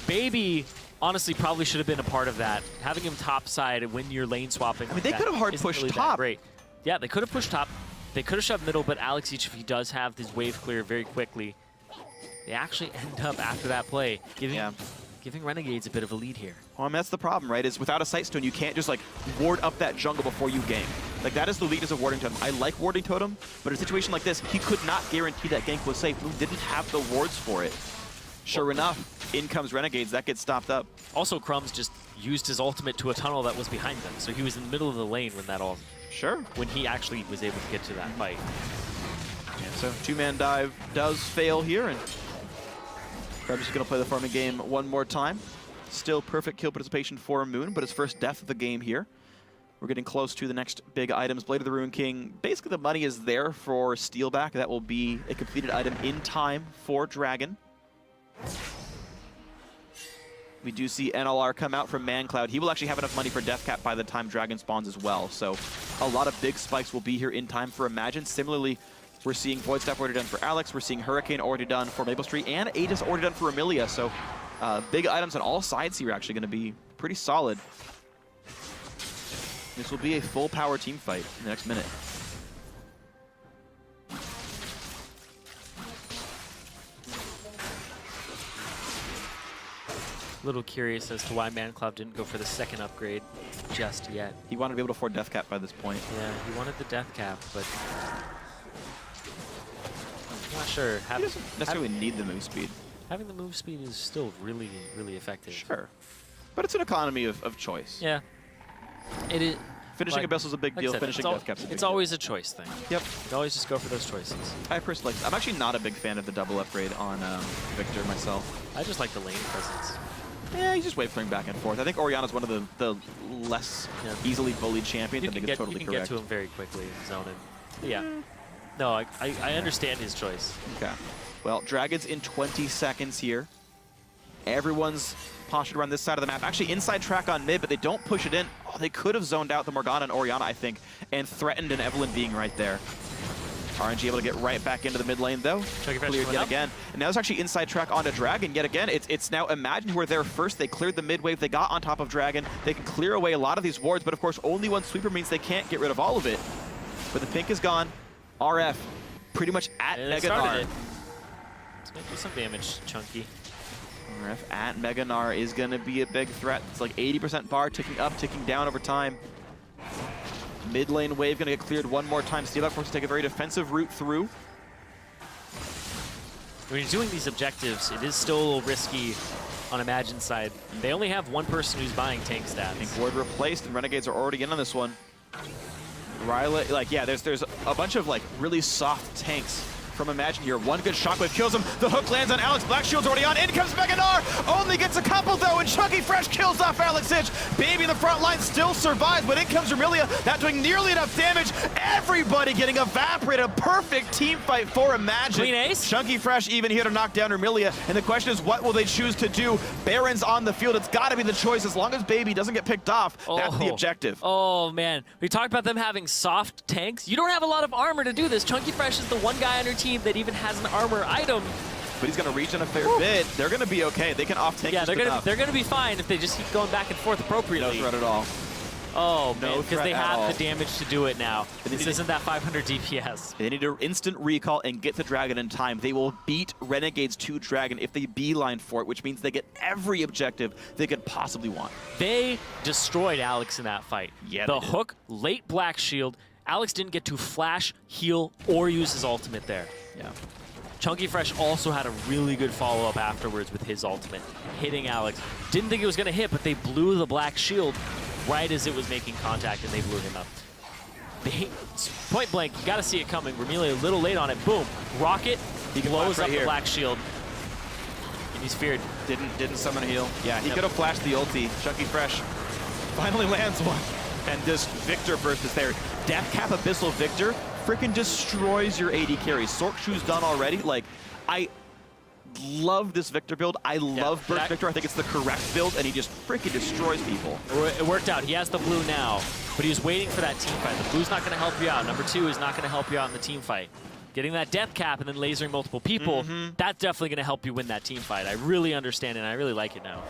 [SPEAKER 2] Baby honestly probably should have been a part of that. Having him top side when you're lane swapping.
[SPEAKER 1] I mean, they could have hard pushed
[SPEAKER 2] really
[SPEAKER 1] top.
[SPEAKER 2] Great. Yeah, they could have pushed top. They could have shoved middle, but Alex, if he does have this wave clear very quickly, they actually end up after that play giving Renegades a bit of a lead here.
[SPEAKER 1] Well, I mean, that's the problem, right? Is without a sight stone, you can't just like ward up that jungle before you gank. Like, that is the weakness of warding totem. I like warding totem, but in a situation like this, he could not guarantee that gank was safe. Moon didn't have the wards for it. Sure enough, in comes Renegades. That gets stopped up.
[SPEAKER 2] Also, Crumbs just used his ultimate to a tunnel that was behind them, so he was in the middle of the lane when that all.
[SPEAKER 1] Sure.
[SPEAKER 2] When he actually was able to get to that fight.
[SPEAKER 1] Yeah, so two-man dive does fail here, and Crumbs is going to play the farming game one more time. Still perfect kill participation for Moon, but his first death of the game here. We're getting close to the next big items. Blade of the Ruin King. Basically, the money is there for Steelback. That will be a completed item in time for Dragon. We do see NLR come out from Mancloud. He will actually have enough money for Death Cap by the time Dragon spawns as well. So a lot of big spikes will be here in time for Imagine. Similarly, we're seeing Void Staff already done for Alex. We're seeing Hurricane already done for Maple Street. And Aegis already done for Amelia. So big items on all sides here are actually going to be pretty solid. This will be a full power team fight in the next minute.
[SPEAKER 2] Little curious as to why Mancloud didn't go for the second upgrade just yet.
[SPEAKER 1] He wanted to be able to afford Death Cap by this point.
[SPEAKER 2] Yeah, he wanted the Death Cap, but I'm not sure.
[SPEAKER 1] He doesn't necessarily need the move speed.
[SPEAKER 2] Having the move speed is still really, really effective.
[SPEAKER 1] Sure. But it's an economy of choice.
[SPEAKER 2] Yeah. It is.
[SPEAKER 1] Finishing Abyss is a big deal. Finishing Death Cap's a big deal.
[SPEAKER 2] It's always a choice thing.
[SPEAKER 1] Yep.
[SPEAKER 2] You always just go for those choices.
[SPEAKER 1] I personally like. I'm actually not a big fan of the double upgrade on Victor myself.
[SPEAKER 2] I just like the lane presence.
[SPEAKER 1] Yeah, he's just wave clearing back and forth. I think Orianna's one of the less easily bullied champions. I think it's totally correct.
[SPEAKER 2] You can get to him very quickly in zone. And, yeah. No, I understand his choice.
[SPEAKER 1] Okay. Well, Dragon's in 20 seconds here. Everyone's postured around this side of the map. Actually, inside track on mid, but they don't push it in. Oh, they could have zoned out the Morgana and Orianna, I think, and threatened an Evelynn being right there. RNG able to get right back into the mid lane, though. Cleared yet again. And now there's actually inside track onto Dragon yet again. It's now Imagine who were there first. They cleared the mid wave. They got on top of Dragon. They can clear away a lot of these wards, but of course, only one sweeper means they can't get rid of all of it. But the pink is gone. RF pretty much at Mega Gnar.
[SPEAKER 2] It's going to do some damage, Chunky.
[SPEAKER 1] RF at Mega Gnar is going to be a big threat. It's like 80% bar, ticking up, ticking down over time. Mid lane wave going to get cleared one more time. Steelback forced to take a very defensive route through.
[SPEAKER 2] When you're doing these objectives, it is still a little risky on Imagine's side. They only have one person who's buying tank stats.
[SPEAKER 1] Tank ward replaced, and Renegades are already in on this one. Ryla, like, yeah, there's a bunch of like really soft tanks from Imagine here. One good shockwave kills him. The hook lands on Alex. Black Shield's already on. In comes Mega Gnar. Only gets a couple though, and Chunky Fresh kills off Alex Hitch. Baby in the front line still survives, but in comes Amelia. Not doing nearly enough damage. Everybody getting evaporated. A perfect team fight for Imagine.
[SPEAKER 2] Clean ace.
[SPEAKER 1] Chunky Fresh even here to knock down Amelia. And the question is, what will they choose to do? Baron's on the field. It's got to be the choice. As long as Baby doesn't get picked off, that's the objective.
[SPEAKER 2] Oh, man. We talked about them having soft tanks. You don't have a lot of armor to do this. Chunky Fresh is the one guy on your team that even has an armor item.
[SPEAKER 1] But he's going to reach in a fair bit. They're going to be okay. They can off-tank.
[SPEAKER 2] Yeah, they're going to be fine if they just keep going back and forth appropriately.
[SPEAKER 1] No threat at all.
[SPEAKER 2] Oh, man,
[SPEAKER 1] No
[SPEAKER 2] because they
[SPEAKER 1] threat at
[SPEAKER 2] have
[SPEAKER 1] all.
[SPEAKER 2] the damage to do it now.
[SPEAKER 1] And
[SPEAKER 2] This isn't that 500 DPS.
[SPEAKER 1] They need to instant recall and get the Dragon in time. They will beat Renegades to Dragon if they beeline for it, which means they get every objective they could possibly want.
[SPEAKER 2] They destroyed Alex in that fight.
[SPEAKER 1] Yeah,
[SPEAKER 2] the
[SPEAKER 1] they did.
[SPEAKER 2] hook, late Black Shield. Alex didn't get to flash, heal, or use his ultimate there.
[SPEAKER 1] Yeah.
[SPEAKER 2] Chunky Fresh also had a really good follow-up afterwards with his ultimate, hitting Alex. Didn't think it was going to hit, but they blew the Black Shield right as it was making contact, and they blew him up. Point blank, you got to see it coming. Remelia a little late on it. Boom. Rocket blows up the Black Shield. And he's feared.
[SPEAKER 1] Didn't summon a heal. Yeah, he could have flashed the ulti. Chunky Fresh finally lands one. And this Victor burst is there. Death Cap Abyssal Victor freaking destroys your AD carries. Sork Shoe's done already. Like, I love this Victor build. I love Burst Victor. I think it's the correct build, and he just freaking destroys people.
[SPEAKER 2] It worked out. He has the blue now, but he was waiting for that team fight. The blue's not going to help you out. Number 2 is not going to help you out in the team fight. Getting that death cap and then lasering multiple people, that's definitely going to help you win that team fight. I really understand it, and I really like it now.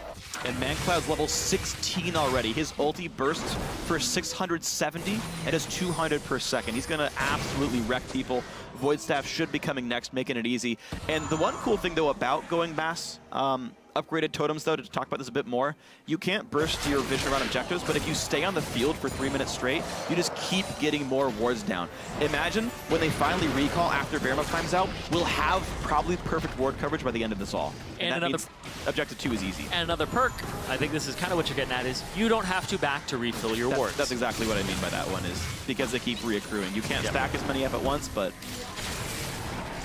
[SPEAKER 1] And ManCloud's level 16 already. His ulti bursts for 670 and is 200 per second. He's going to absolutely wreck people. Void Staff should be coming next, making it easy. And the one cool thing, though, about going mass upgraded totems, though, to talk about this a bit more, you can't burst your vision around objectives, but if you stay on the field for 3 minutes straight, you just keep getting more wards down. Imagine when they finally recall after Bear Mode times out, we'll have probably perfect ward coverage by the end of this all. And that means objective 2 is easy.
[SPEAKER 2] And another perk, I think this is kind of what you're getting at, is you don't have to back to refill your wards.
[SPEAKER 1] That's exactly what I mean by that one, is because they keep reaccruing. You can't stack as many up at once, but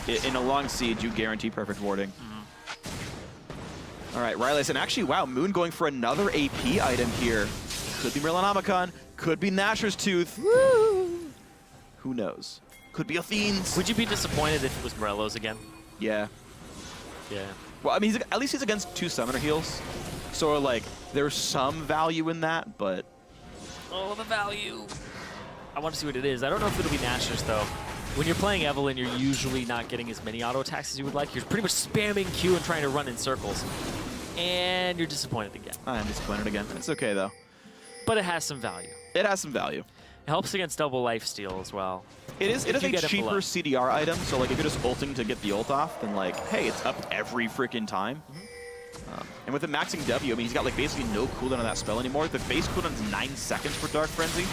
[SPEAKER 1] in a long siege, you guarantee perfect warding. All right, Riley, and actually, wow, Moon going for another AP item here. Could be Merlinomicon, could be Nashor's Tooth. Woo! Who knows? Could be Athene's.
[SPEAKER 2] Would you be disappointed if it was Morello's again?
[SPEAKER 1] Yeah.
[SPEAKER 2] Yeah.
[SPEAKER 1] Well, I mean, at least he's against 2 summoner heals. So, like, there's some value in that, but...
[SPEAKER 2] Oh, the value. I want to see what it is. I don't know if it'll be Nashor's, though. When you're playing Evelynn, you're usually not getting as many auto attacks as you would like. You're pretty much spamming Q and trying to run in circles. And you're disappointed again.
[SPEAKER 1] I'm disappointed again. It's okay, though.
[SPEAKER 2] But it has some value.
[SPEAKER 1] It has some value.
[SPEAKER 2] It helps against double lifesteal as well.
[SPEAKER 1] It is a cheaper CDR item, so like if you're just ulting to get the ult off, then like, hey, it's up every freaking time. And with the maxing W, I mean, he's got like basically no cooldown on that spell anymore. The base cooldown is 9 seconds for Dark Frenzy.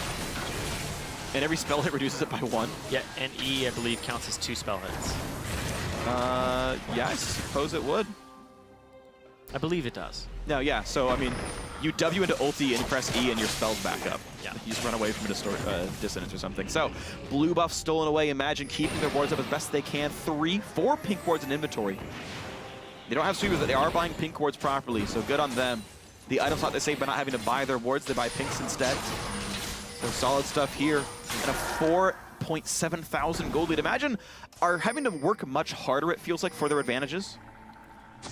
[SPEAKER 1] And every spell hit reduces it by 1.
[SPEAKER 2] Yeah, and E, I believe, counts as 2 spell hits.
[SPEAKER 1] Yeah, I suppose it would.
[SPEAKER 2] I believe it does.
[SPEAKER 1] No, yeah, so I mean, you W into ulti and press E and your spell's back up.
[SPEAKER 2] Yeah.
[SPEAKER 1] You just run away from a dissonance or something. So, blue buff stolen away. Imagine keeping their wards up as best they can. 4 pink wards in inventory. They don't have sweepers, but they are buying pink wards properly, so good on them. The item slot they save by not having to buy their wards, they buy pinks instead. So solid stuff here. And a 4.7 thousand gold lead. Imagine are having to work much harder, it feels like, for their advantages.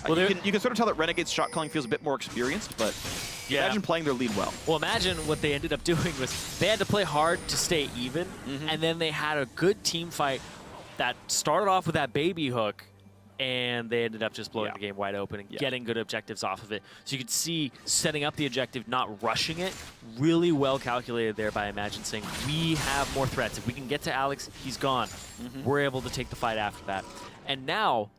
[SPEAKER 1] Well, you can sort of tell that Renegade's shot calling feels a bit more experienced, but imagine playing their lead well.
[SPEAKER 2] Well, imagine what they ended up doing was they had to play hard to stay even, and then they had a good team fight that started off with that baby hook, and they ended up just blowing the game wide open and getting good objectives off of it. So you could see setting up the objective, not rushing it, really well calculated there by Imagine saying, we have more threats. If we can get to Alex, he's gone. We're able to take the fight after that. And now,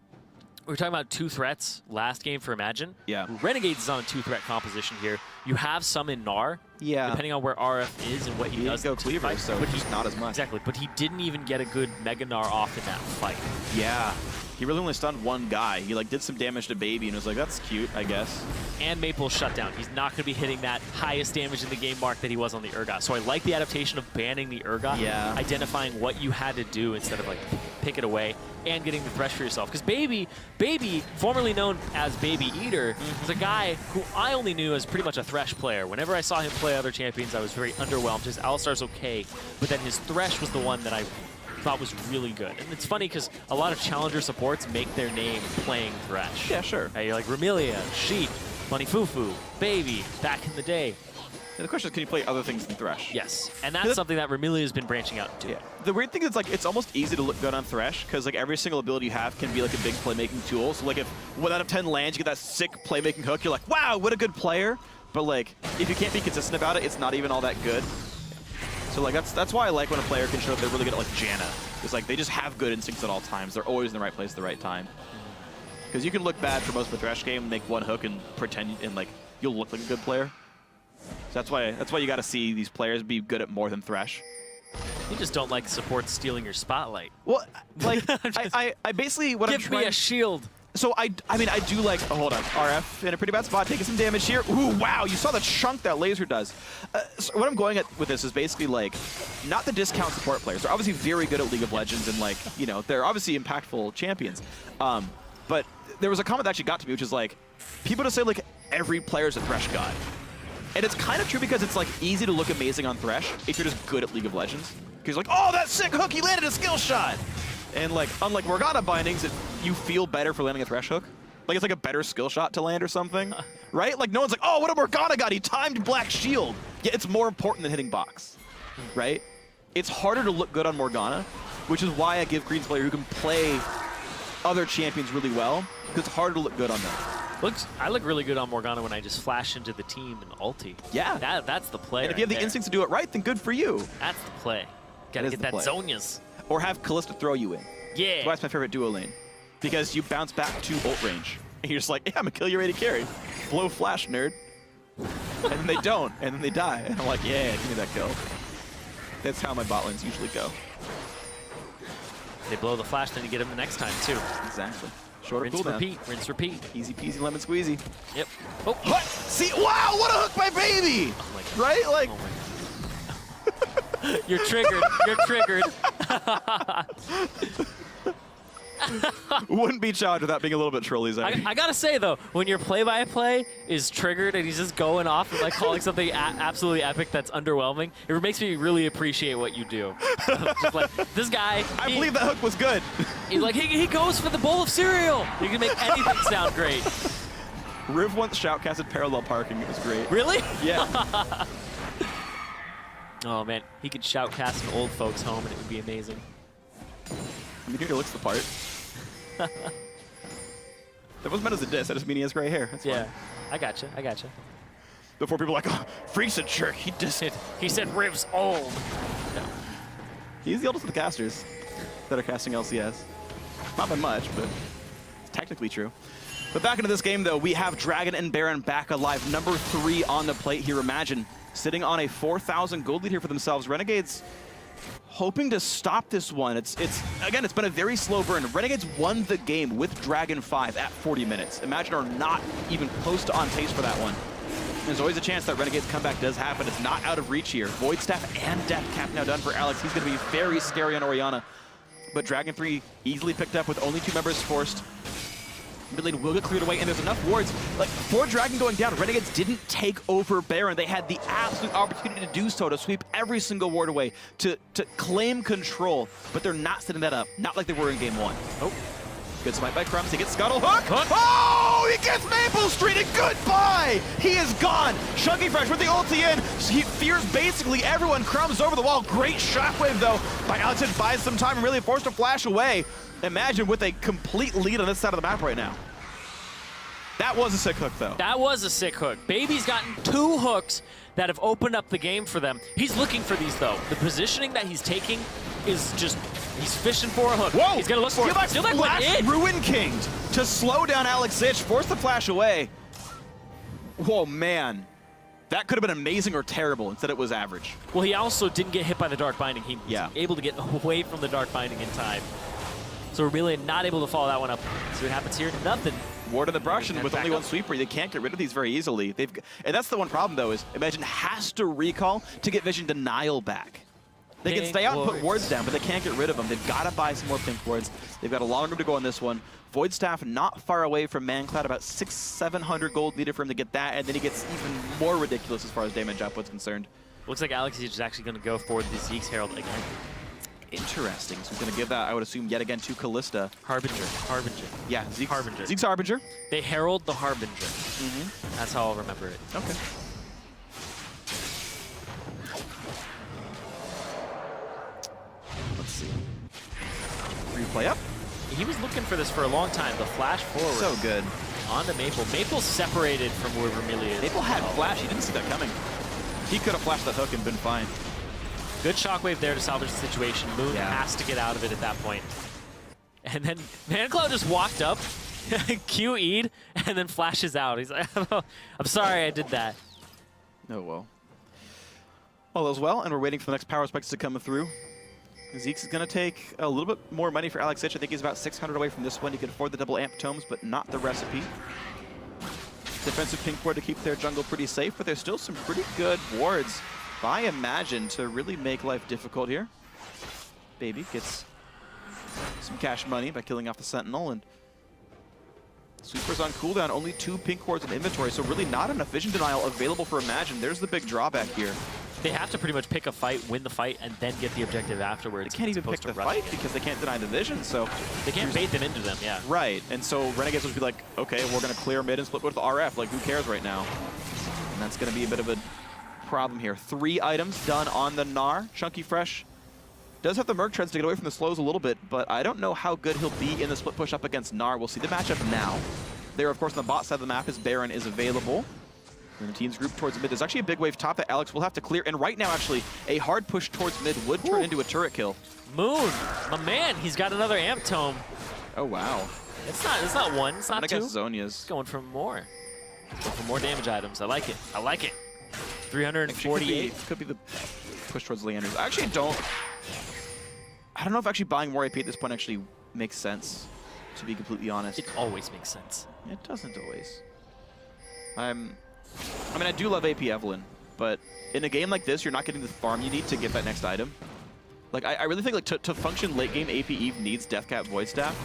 [SPEAKER 2] we were talking about 2 threats last game for Imagine.
[SPEAKER 1] Yeah.
[SPEAKER 2] Renegades is on a 2-threat composition here. You have some in Gnar, depending on where RF is and what he does.
[SPEAKER 1] Go Cleaver, so but just not as much.
[SPEAKER 2] Exactly, but he didn't even get a good Mega Gnar off in that fight.
[SPEAKER 1] Yeah. He really only stunned 1 guy. He like did some damage to Baby and was like, that's cute, I guess.
[SPEAKER 2] And Maple shut down. He's not going to be hitting that highest damage in the game mark that he was on the Urgot. So I like the adaptation of banning the Urgot, identifying what you had to do instead of like pick it away and getting the thresh for yourself. Because Baby, formerly known as Baby Eater, is a guy who I only knew as pretty much a thresh player. Whenever I saw him play other champions, I was very underwhelmed. His Alistar's okay, but then his thresh was the one that I thought was really good. And it's funny because a lot of challenger supports make their name playing Thresh.
[SPEAKER 1] Yeah, sure.
[SPEAKER 2] You're like Remelia, Sheep, Money Fufu, Baby, back in the day.
[SPEAKER 1] And the question is, can you play other things than Thresh?
[SPEAKER 2] Yes, and that's something that Remelia has been branching out to.
[SPEAKER 1] Yeah. The weird thing is, like, it's almost easy to look good on Thresh because like every single ability you have can be like a big playmaking tool. So like if 1 out of 10 lands, you get that sick playmaking hook, you're like, wow, what a good player. but like, if you can't be consistent about it, it's not even all that good. So like, that's why I like when a player can show that they're really good at like Janna. It's like, they just have good instincts at all times. They're always in the right place at the right time. Because you can look bad for most of a Thresh game, make one hook and pretend, and like, you'll look like a good player. So that's why you got to see these players be good at more than Thresh.
[SPEAKER 2] You just don't like support stealing your spotlight.
[SPEAKER 1] Well, like, I basically, what I'm
[SPEAKER 2] Give
[SPEAKER 1] trying...
[SPEAKER 2] me a shield.
[SPEAKER 1] So I mean, I do like, oh, hold on, RF in a pretty bad spot, taking some damage here. Ooh, wow, you saw the chunk that laser does. So what I'm going at with this is basically like, not the discount support players. They're obviously very good at League of Legends and like, you know, they're obviously impactful champions. But there was a comment that actually got to me, which is like, people just say like, every player's a Thresh god. And it's kind of true because it's like easy to look amazing on Thresh if you're just good at League of Legends. Because like, oh, that sick hook, he landed a skill shot. And like, unlike Morgana bindings, you feel better for landing a Thresh hook. Like it's like a better skill shot to land or something, right? Like no one's like, oh, what a Morgana got, he timed Black Shield. Yeah, it's more important than hitting box, right? It's harder to look good on Morgana, which is why I give Green's player who can play other champions really well, because it's harder to look good on them.
[SPEAKER 2] I look really good on Morgana when I just flash into the team and ulti.
[SPEAKER 1] Yeah.
[SPEAKER 2] That's the play.
[SPEAKER 1] And if you have the instincts to do it right, then good for you.
[SPEAKER 2] That's the play. Gotta get that Zonias.
[SPEAKER 1] Or have Kalista throw you in.
[SPEAKER 2] Yeah.
[SPEAKER 1] That's why it's my favorite duo lane. Because you bounce back to ult range. And you're just like, yeah, I'm gonna kill your AD carry. Blow flash, nerd. And then they don't, and then they die. And I'm like, yeah, give me that kill. That's how my bot lanes usually go.
[SPEAKER 2] They blow the flash, then you get them the next time, too.
[SPEAKER 1] Exactly. Shorter
[SPEAKER 2] rinse,
[SPEAKER 1] cooldown.
[SPEAKER 2] repeat, rinse, repeat.
[SPEAKER 1] Easy peasy lemon squeezy.
[SPEAKER 2] Yep. Oh.
[SPEAKER 1] What? See, wow, what a hook by baby!
[SPEAKER 2] Oh my God.
[SPEAKER 1] Right? Like...
[SPEAKER 2] Oh my God. You're triggered. You're triggered.
[SPEAKER 1] Wouldn't be challenged without being a little bit trolly.
[SPEAKER 2] I gotta say though, when your play-by-play is triggered and he's just going off and like calling something absolutely epic that's underwhelming, it makes me really appreciate what you do. Just like this guy.
[SPEAKER 1] I believe that hook was good.
[SPEAKER 2] He's like he goes for the bowl of cereal. You can make anything sound great.
[SPEAKER 1] Riv once shoutcasted parallel parking. It was great.
[SPEAKER 2] Really?
[SPEAKER 1] Yeah.
[SPEAKER 2] Oh man, he could shoutcast an old folks home and it would be amazing.
[SPEAKER 1] I mean, he looks the part. That wasn't meant as a diss. I just mean he has gray hair. That's
[SPEAKER 2] yeah,
[SPEAKER 1] fine.
[SPEAKER 2] I gotcha. I gotcha.
[SPEAKER 1] Before people are like, oh, Freak's a jerk. He dissed it.
[SPEAKER 2] He said Riv's old. No.
[SPEAKER 1] He's the oldest of the casters that are casting LCS. Not by much, but it's technically true. But back into this game, though, we have Dragon and Baron back alive. Number 3 on the plate here. Imagine sitting on a 4,000 gold lead here for themselves. Renegades hoping to stop this one. Again, it's been a very slow burn. Renegades won the game with Dragon 5 at 40 minutes. Imagine are not even close to on pace for that one. There's always a chance that Renegade's comeback does happen. It's not out of reach here. Void Staff and Death Cap now done for Alex. He's going to be very scary on Orianna. But Dragon 3 easily picked up with only 2 members forced. Mid lane will get cleared away, and there's enough wards. Like, before Dragon going down, Renegades didn't take over Baron. They had the absolute opportunity to do so, to sweep every single ward away, to claim control, but they're not setting that up. Not like they were in game 1. Oh, good smite by Crumbs. He gets Scuttle Hook. Oh, he gets Maple Street, and goodbye! He is gone. Chunky Fresh with the ulti in. He fears basically everyone. Crumbs over the wall. Great shockwave, though, by Alex. It buys some time and really forced to flash away. Imagine with a complete lead on this side of the map right now. That was a sick hook, though.
[SPEAKER 2] That was a sick hook. Baby's gotten 2 hooks that have opened up the game for them. He's looking for these, though. The positioning that he's taking is just, he's fishing for a hook.
[SPEAKER 1] Whoa!
[SPEAKER 2] He's gonna look for it.
[SPEAKER 1] Steelback flash Ruin Kinged to slow down Alex Ich, force the flash away. Whoa, man. That could have been amazing or terrible. Instead, it was average.
[SPEAKER 2] Well, he also didn't get hit by the Dark Binding. He was
[SPEAKER 1] Yeah.
[SPEAKER 2] able to get away from the Dark Binding in time. So we're really not able to follow that one up. See what happens here? Nothing.
[SPEAKER 1] Ward in the brush, and with only one sweeper, they can't get rid of these very easily. And that's the one problem, though, is Imagine has to recall to get Vision Denial back. They can stay out and put wards down, but they can't get rid of them. They've got to buy some more pink wards. They've got a long room to go on this one. Void Staff not far away from Mancloud, about 600-700 gold needed for him to get that, and then he gets even more ridiculous as far as damage output's concerned.
[SPEAKER 2] Looks like Alex is actually going to go for the Zeke's Herald again.
[SPEAKER 1] Interesting. So he's going to give that, I would assume, yet again to Kalista.
[SPEAKER 2] Harbinger. Harbinger.
[SPEAKER 1] Yeah, Zeke's
[SPEAKER 2] Harbinger.
[SPEAKER 1] Zeke's Harbinger.
[SPEAKER 2] They herald the Harbinger. That's how I'll remember it.
[SPEAKER 1] Okay. Let's see. Replay up.
[SPEAKER 2] He was looking for this for a long time. The flash forward.
[SPEAKER 1] So good.
[SPEAKER 2] On to Maple. Maple separated from where Vermilion is.
[SPEAKER 1] Maple had flash. He didn't see that coming. He could have flashed that hook and been fine.
[SPEAKER 2] Good shockwave there to salvage the situation. Moon has to get out of it at that point. And then ManCloud just walked up, QE'd, and then flashes out. He's like, I'm sorry I did that.
[SPEAKER 1] Oh, well. All is well, and we're waiting for the next power spikes to come through. Zeke's going to take a little bit more money for Alex Ich. I think he's about 600 away from this one. He could afford the double amp tomes, but not the recipe. Defensive pink ward to keep their jungle pretty safe, but there's still some pretty good wards by Imagine to really make life difficult here. Baby gets some cash money by killing off the Sentinel, and Sweeper's on cooldown. Only 2 pink wards in inventory, so really not enough vision denial available for Imagine. There's the big drawback here.
[SPEAKER 2] They have to pretty much pick a fight, win the fight, and then get the objective afterwards.
[SPEAKER 1] They can't even pick the fight because they can't deny the vision, so...
[SPEAKER 2] They can't bait them into them, yeah.
[SPEAKER 1] Right, and so Renegades would be like, okay, we're going to clear mid and split with RF. Like, who cares right now? And that's going to be a bit of a problem here. 3 items done on the Gnar. Chunky Fresh does have the Merc Treads to get away from the slows a little bit, but I don't know how good he'll be in the split push up against Gnar. We'll see the matchup now. There, of course, on the bot side of the map is Baron is available. And the team's group towards mid. There's actually a big wave top that Alex will have to clear. And right now, actually, a hard push towards mid would turn into a turret kill.
[SPEAKER 2] Moon, my man, he's got another amp tome.
[SPEAKER 1] Oh, wow.
[SPEAKER 2] It's not one, it's not 2.
[SPEAKER 1] I guess Zonya's.
[SPEAKER 2] It's going for more. Going for more damage items. I like it. I like it. 348.
[SPEAKER 1] Could be the push towards Leander's. I actually don't... I don't know if actually buying more AP at this point actually makes sense, to be completely honest.
[SPEAKER 2] It always makes sense.
[SPEAKER 1] It doesn't always. I mean, I do love AP Evelyn, but in a game like this, you're not getting the farm you need to get that next item. Like, I really think like to function late game, AP Eve needs Deathcat Void Staff.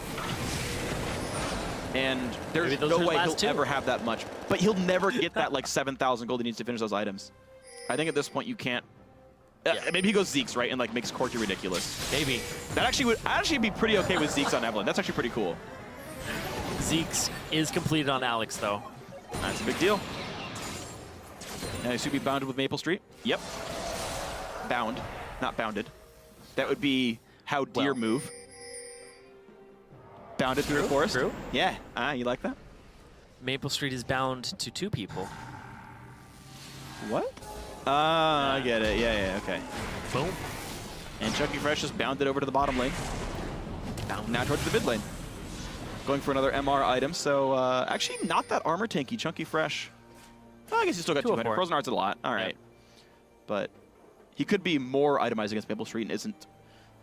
[SPEAKER 1] And there's no way he'll ever have that much. But he'll never get that like 7,000 gold he needs to finish those items. I think at this point you can't. Maybe he goes Zeke's, right, and like makes Corki ridiculous.
[SPEAKER 2] Maybe.
[SPEAKER 1] That actually would be pretty okay with Zeke's on Evelyn. That's actually pretty cool.
[SPEAKER 2] Zeke's is completed on Alex, though.
[SPEAKER 1] That's a big deal. And I should be bounded with Maple Street. Yep. Bound, not bounded. That would be how deer move. Bounded through the forest.
[SPEAKER 2] True.
[SPEAKER 1] Yeah. You like that?
[SPEAKER 2] Maple Street is bound to 2 people.
[SPEAKER 1] What? I get it. Yeah, okay.
[SPEAKER 2] Boom.
[SPEAKER 1] And Chunky Fresh just bounded over to the bottom lane. Now towards the mid lane. Going for another MR item. So actually not that armor tanky. Chunky Fresh. Well, I guess he still got 200. Frozen Heart's a lot. All right. Yep. But he could be more itemized against Maple Street and isn't.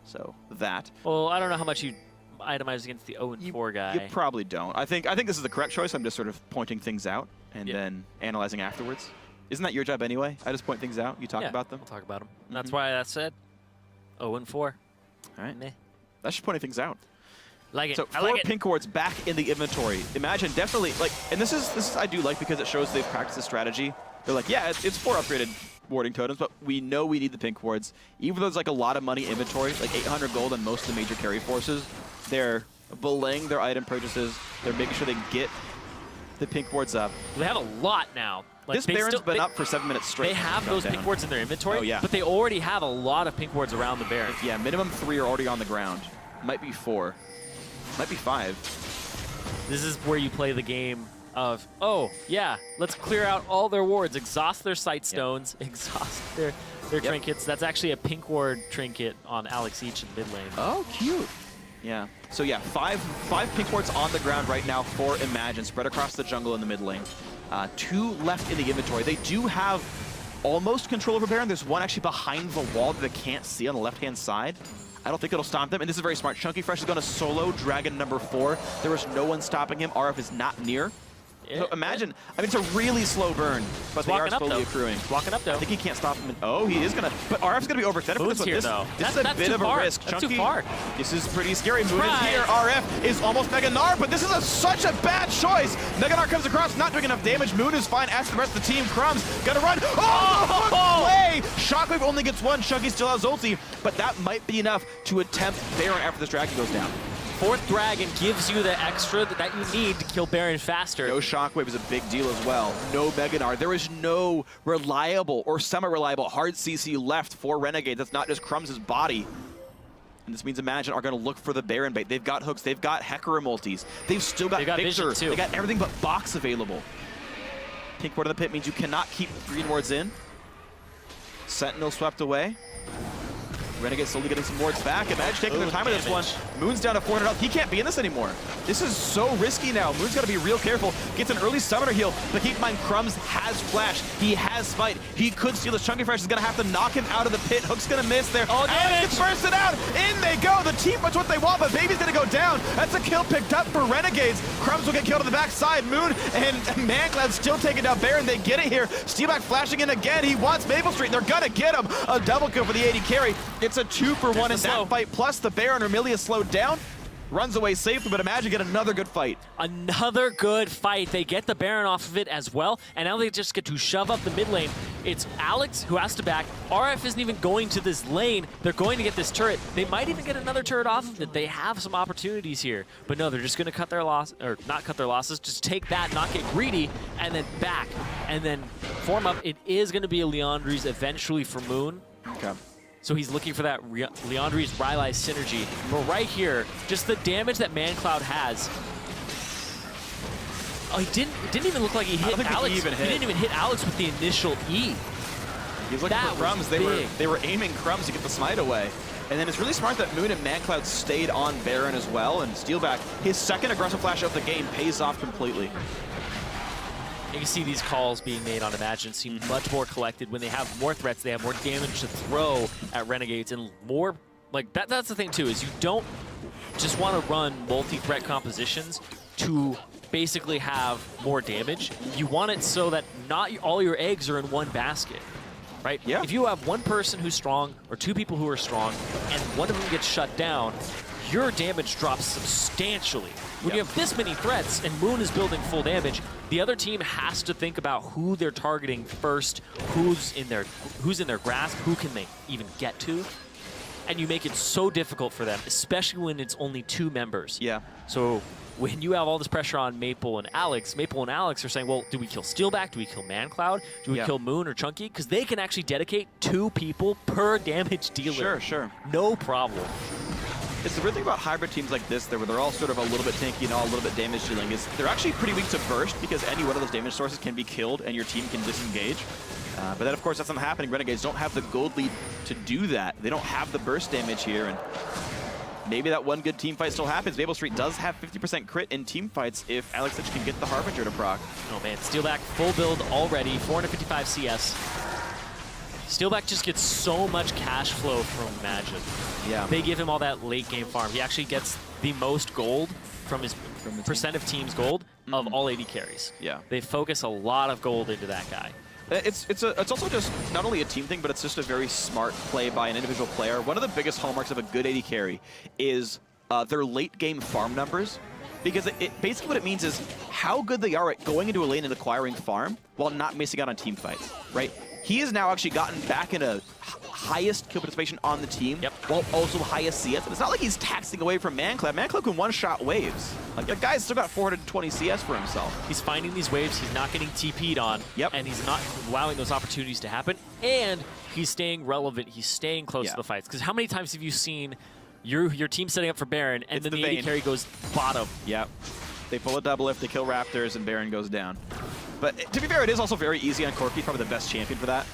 [SPEAKER 1] So that.
[SPEAKER 2] Well, I don't know how much you itemize against the 0-4 guy.
[SPEAKER 1] You probably don't. I think this is the correct choice. I'm just sort of pointing things out and then analyzing afterwards. Isn't that your job anyway? I just point things out. You talk about them.
[SPEAKER 2] I'll talk about them. That's why I said 0-4.
[SPEAKER 1] All right. Meh. That's just pointing things out.
[SPEAKER 2] Like it.
[SPEAKER 1] So 4 pink wards back in the inventory. Imagine definitely like, and this is I do like because it shows they've practiced the strategy. They're like, yeah, it's 4 upgraded warding totems, but we know we need the pink wards. Even though there's like a lot of money inventory, like 800 gold on most of the major carry forces, they're belaying their item purchases. They're making sure they get the pink wards up.
[SPEAKER 2] They have a lot now. Like
[SPEAKER 1] this Baron's been up for 7 minutes straight.
[SPEAKER 2] They have those pink wards in their inventory,
[SPEAKER 1] yeah.
[SPEAKER 2] but they already have a lot of pink wards around the Baron.
[SPEAKER 1] Yeah, minimum 3 are already on the ground. Might be 4. Might be 5.
[SPEAKER 2] This is where you play the game of, oh, yeah, let's clear out all their wards, exhaust their sight stones, exhaust their trinkets. That's actually a pink ward trinket on Alex Ich in mid lane.
[SPEAKER 1] Oh, cute. Yeah. So yeah, five pink wards on the ground right now for Imagine, spread across the jungle in the mid lane. 2 left in the inventory. They do have almost control over Baron. There's one actually behind the wall that they can't see on the left-hand side. I don't think it'll stop them, and this is very smart. Chunky Fresh is going to solo Dragon number 4. There is no one stopping him. RF is not near. So imagine, I mean, it's a really slow burn, but they are slowly accruing.
[SPEAKER 2] Walking up, though.
[SPEAKER 1] I think he can't stop him. Oh, he is going to, but RF's going to be overextended for this one. This is a bit of a risk.
[SPEAKER 2] That's too far.
[SPEAKER 1] This is pretty scary. Moon is here. RF is almost Mega Gnar, but this is such a bad choice. Mega Gnar comes across, not doing enough damage. Moon is fine, as the rest of the team. Crumbs got to run. Oh, play! Shockwave only gets 1. Chunky still has ulti, but that might be enough to attempt Baron after this dragon goes down.
[SPEAKER 2] 4th Dragon gives you the extra that you need to kill Baron faster.
[SPEAKER 1] No Shockwave is a big deal as well. No Mega Gnar. There is no reliable or semi-reliable hard CC left for Renegade. That's not just Crumbs' body. And this means Imagine are going to look for the Baron bait. They've got hooks. They've got Hecarim multis. They've still got Victor.
[SPEAKER 2] Too.
[SPEAKER 1] They got everything but box available. Pink ward of the pit means you cannot keep green wards in. Sentinel swept away. Renegades slowly getting some wards back. Imagine taking their time with this one. Moon's down to 400 health. He can't be in this anymore. This is so risky now. Moon's got to be real careful. Gets an early summoner heal, but keep in mind, Crumbs has flash. He has smite. He could steal this. Chunky Fresh is going to have to knock him out of the pit. Hook's going to miss there.
[SPEAKER 2] Oh,
[SPEAKER 1] Alex gets bursted out. In they go. The team wants what they want, but Baby's going to go down. That's a kill picked up for Renegades. Crumbs will get killed on the backside. Moon and ManCloud still taking down Baron. They get it here. Steelback flashing in again. He wants Maple Street. They're going to get him. A double kill for the AD carry. It's a 2-for-1 in that fight. Plus the Baron Ermilia slowed down. Runs away safely, but Imagine get another good fight.
[SPEAKER 2] Another good fight. They get the Baron off of it as well, and now they just get to shove up the mid lane. It's Alex who has to back. RF isn't even going to this lane. They're going to get this turret. They might even get another turret off of it. They have some opportunities here, but no, they're just going to cut their loss, or not cut their losses, just take that, not get greedy, and then back, and then form up. It is going to be a Leandri's eventually for Moon.
[SPEAKER 1] Okay.
[SPEAKER 2] So he's looking for that Leandri's Rylai synergy. But right here, just the damage that ManCloud has. Oh, it didn't even look like he hit Alex. He didn't even hit Alex with the initial E.
[SPEAKER 1] He's looking for Crumbs. They were aiming Crumbs to get the smite away. And then it's really smart that Moon and ManCloud stayed on Baron as well. And Steelback, his second aggressive flash of the game, pays off completely.
[SPEAKER 2] You can see these calls being made on Imagine seem much more collected. When they have more threats, they have more damage to throw at Renegades, and more, like, that's the thing too, is you don't just want to run multi-threat compositions to basically have more damage. You want it so that not all your eggs are in one basket, right?
[SPEAKER 1] Yeah.
[SPEAKER 2] If you have one person who's strong, or two people who are strong, and one of them gets shut down, your damage drops substantially. When you have this many threats and Moon is building full damage, the other team has to think about who they're targeting first, who's in their grasp, who can they even get to, and you make it so difficult for them, especially when it's only 2 members.
[SPEAKER 1] Yeah.
[SPEAKER 2] So when you have all this pressure on Maple and Alex are saying, well, do we kill Steelback? Do we kill ManCloud? Do we kill Moon or Chunky? Because they can actually dedicate 2 people per damage dealer.
[SPEAKER 1] Sure, sure.
[SPEAKER 2] No problem.
[SPEAKER 1] It's the weird thing about hybrid teams like this, where they're all sort of a little bit tanky and all a little bit damage dealing, is they're actually pretty weak to burst because any one of those damage sources can be killed and your team can disengage. But then, of course, that's not happening. Renegades don't have the gold lead to do that. They don't have the burst damage here, and maybe that one good team fight still happens. Maple Street does have 50% crit in team fights if Alex Litch can get the Harbinger to proc.
[SPEAKER 2] Oh man, Steelback full build already, 455 CS. Steelback just gets so much cash flow from Imagine.
[SPEAKER 1] Yeah.
[SPEAKER 2] They give him all that late game farm. He actually gets the most gold from his percent of team's gold of all AD carries.
[SPEAKER 1] Yeah.
[SPEAKER 2] They focus a lot of gold into that guy.
[SPEAKER 1] It's also just not only a team thing, but it's just a very smart play by an individual player. One of the biggest hallmarks of a good AD carry is their late game farm numbers. Because basically what it means is how good they are at going into a lane and acquiring farm while not missing out on team fights, right? He has now actually gotten back into highest kill participation on the team, while also highest CS. And it's not like he's taxing away from ManCloud. ManCloud can one-shot waves. Like, that guy's still got 420 CS for himself.
[SPEAKER 2] He's finding these waves, he's not getting TP'd on, and he's not allowing those opportunities to happen, and he's staying relevant, he's staying close to the fights. Because how many times have you seen your team setting up for Baron, and then the AD carry goes bottom?
[SPEAKER 1] Yep. They pull a double if they kill Raptors, and Baron goes down. But to be fair, it is also very easy on Corki. He's probably the best champion for that,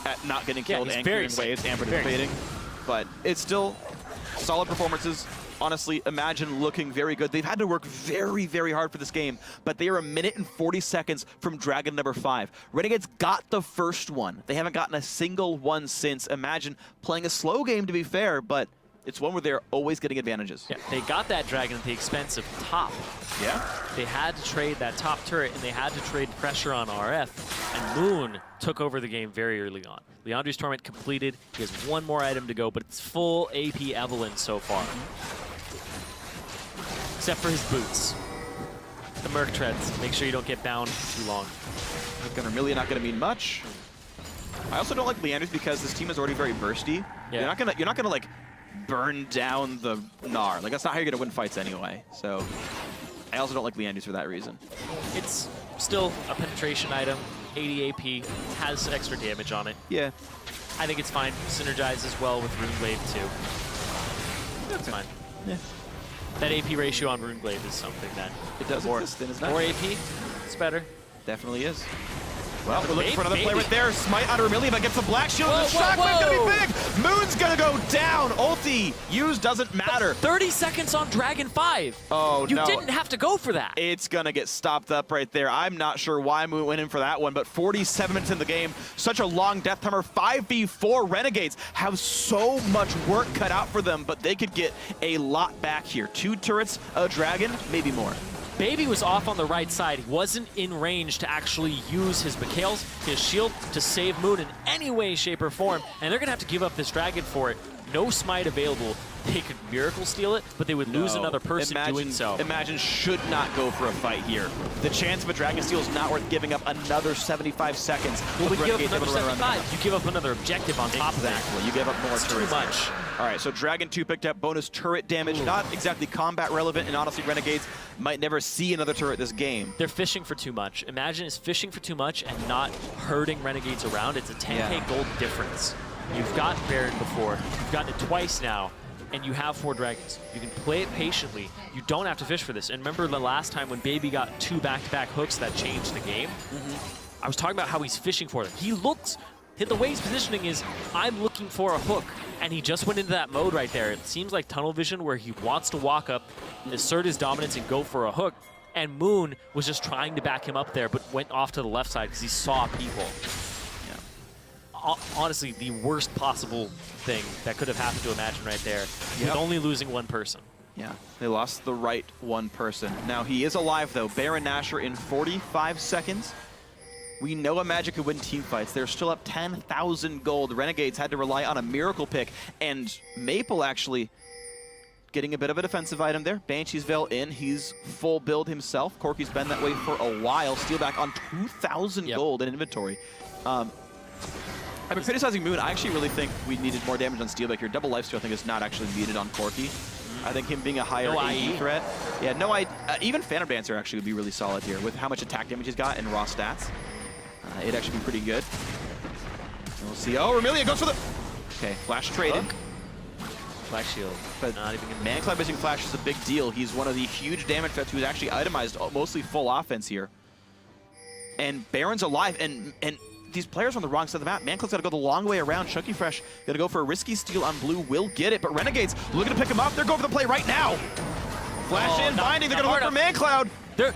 [SPEAKER 1] at not getting killed and clearing waves and participating. But it's still solid performances. Honestly, Imagine looking very good. They've had to work very, very hard for this game, but they are 1 minute and 40 seconds from Dragon number 5. Renegades got the first one. They haven't gotten a single one since. Imagine playing a slow game, to be fair, but it's one where they're always getting advantages.
[SPEAKER 2] Yeah, they got that Dragon at the expense of top.
[SPEAKER 1] Yeah.
[SPEAKER 2] They had to trade that top turret, and they had to trade pressure on RF, and Moon took over the game very early on. Leandri's Torment completed. He has one more item to go, but it's full AP Evelyn so far. Except for his boots. The Merc treads. Make sure you don't get bound too long.
[SPEAKER 1] Really not going to mean much. I also don't like Leandri's because this team is already very bursty. Yeah. You're not gonna like burn down the Gnar. Like, that's not how you're gonna win fights anyway. So I also don't like Leandri's for that reason.
[SPEAKER 2] It's still a penetration item. 80 AP, has extra damage on it.
[SPEAKER 1] Yeah.
[SPEAKER 2] I think it's fine. Synergizes well with Rune Wave too. That's fine.
[SPEAKER 1] Yeah.
[SPEAKER 2] That AP ratio on Runeglaive is something that
[SPEAKER 1] It does exist, and it's not.
[SPEAKER 2] more AP, it's better.
[SPEAKER 1] Definitely is. Well,
[SPEAKER 2] Yeah,
[SPEAKER 1] we're looking for another play
[SPEAKER 2] Baby.
[SPEAKER 1] right there. Smite on Vermilion, but gets a black shield.
[SPEAKER 2] Whoa,
[SPEAKER 1] The shockwave's
[SPEAKER 2] whoa,
[SPEAKER 1] gonna be big. Moon's gonna go down. Ulti used doesn't matter.
[SPEAKER 2] 30 seconds on Dragon 5.
[SPEAKER 1] Oh,
[SPEAKER 2] you
[SPEAKER 1] no.
[SPEAKER 2] didn't have to go for that.
[SPEAKER 1] It's gonna get stopped up right there. I'm not sure why Moon went in for that one, but 47 minutes in the game, such a long death timer. 5v4 Renegades have so much work cut out for them, but they could get a lot back here. 2 turrets, a dragon, maybe more.
[SPEAKER 2] Baby was off on the right side. He wasn't in range to actually use his Mikhail's, his shield, to save Moon in any way, shape, or form. And they're going to have to give up this dragon for it. No smite available. They could miracle steal it, but they would lose another person doing so.
[SPEAKER 1] Imagine should not go for a fight here. The chance of a dragon steal is not worth giving up another 75 seconds.
[SPEAKER 2] Well, we give up another 75. You give up another objective on top of that.
[SPEAKER 1] Exactly. You give up more turrets.
[SPEAKER 2] Too much.
[SPEAKER 1] All right, so Dragon 2 picked up bonus turret damage. Not exactly combat relevant, and honestly, Renegades might never see another turret this game.
[SPEAKER 2] They're fishing for too much. Imagine it's fishing for too much and not herding Renegades around. It's a 10k gold difference. You've gotten Baron before. You've gotten it twice now, and you have 4 dragons. You can play it patiently. You don't have to fish for this. And remember the last time when Baby got 2 back-to-back hooks that changed the game? I was talking about how he's fishing for them. He looks, the way he's positioning is, I'm looking for a hook. And he just went into that mode right there. It seems like tunnel vision where he wants to walk up, assert his dominance, and go for a hook. And Moon was just trying to back him up there, but went off to the left side because he saw people. Honestly, the worst possible thing that could have happened to Imagine right there, with only losing 1 person.
[SPEAKER 1] Yeah, they lost the right 1 person. Now, he is alive, though. Baron Nashor in 45 seconds. We know Imagine could win team fights. They're still up 10,000 gold. Renegades had to rely on a miracle pick, and Maple actually getting a bit of a defensive item there. Banshee's Veil in. He's full build himself. Corky's been that way for a while. Steelback on 2,000 gold in inventory. I've been criticizing Moon. I actually really think we needed more damage on Steelback here. Double lifesteal I think is not actually needed on Corky. I think him being a higher AE threat. Yeah, no, even Phantom Dancer actually would be really solid here with how much attack damage he's got and raw stats. It'd actually be pretty good. And we'll see. Oh, Vermilion goes for the... Okay, Flash traded.
[SPEAKER 2] Black Shield,
[SPEAKER 1] but
[SPEAKER 2] not even gonna
[SPEAKER 1] Man Cloud missing Flash is a big deal. He's one of the huge damage threats who's actually itemized mostly full offense here. And Baron's alive, and these players are on the wrong side of the map. Man Cloud's got to go the long way around. Chunky Fresh got to go for a risky steal on blue. Will get it, but Renegades looking to pick him up. They're going for the play right now. Flash in, binding. They're going to look for Man Cloud.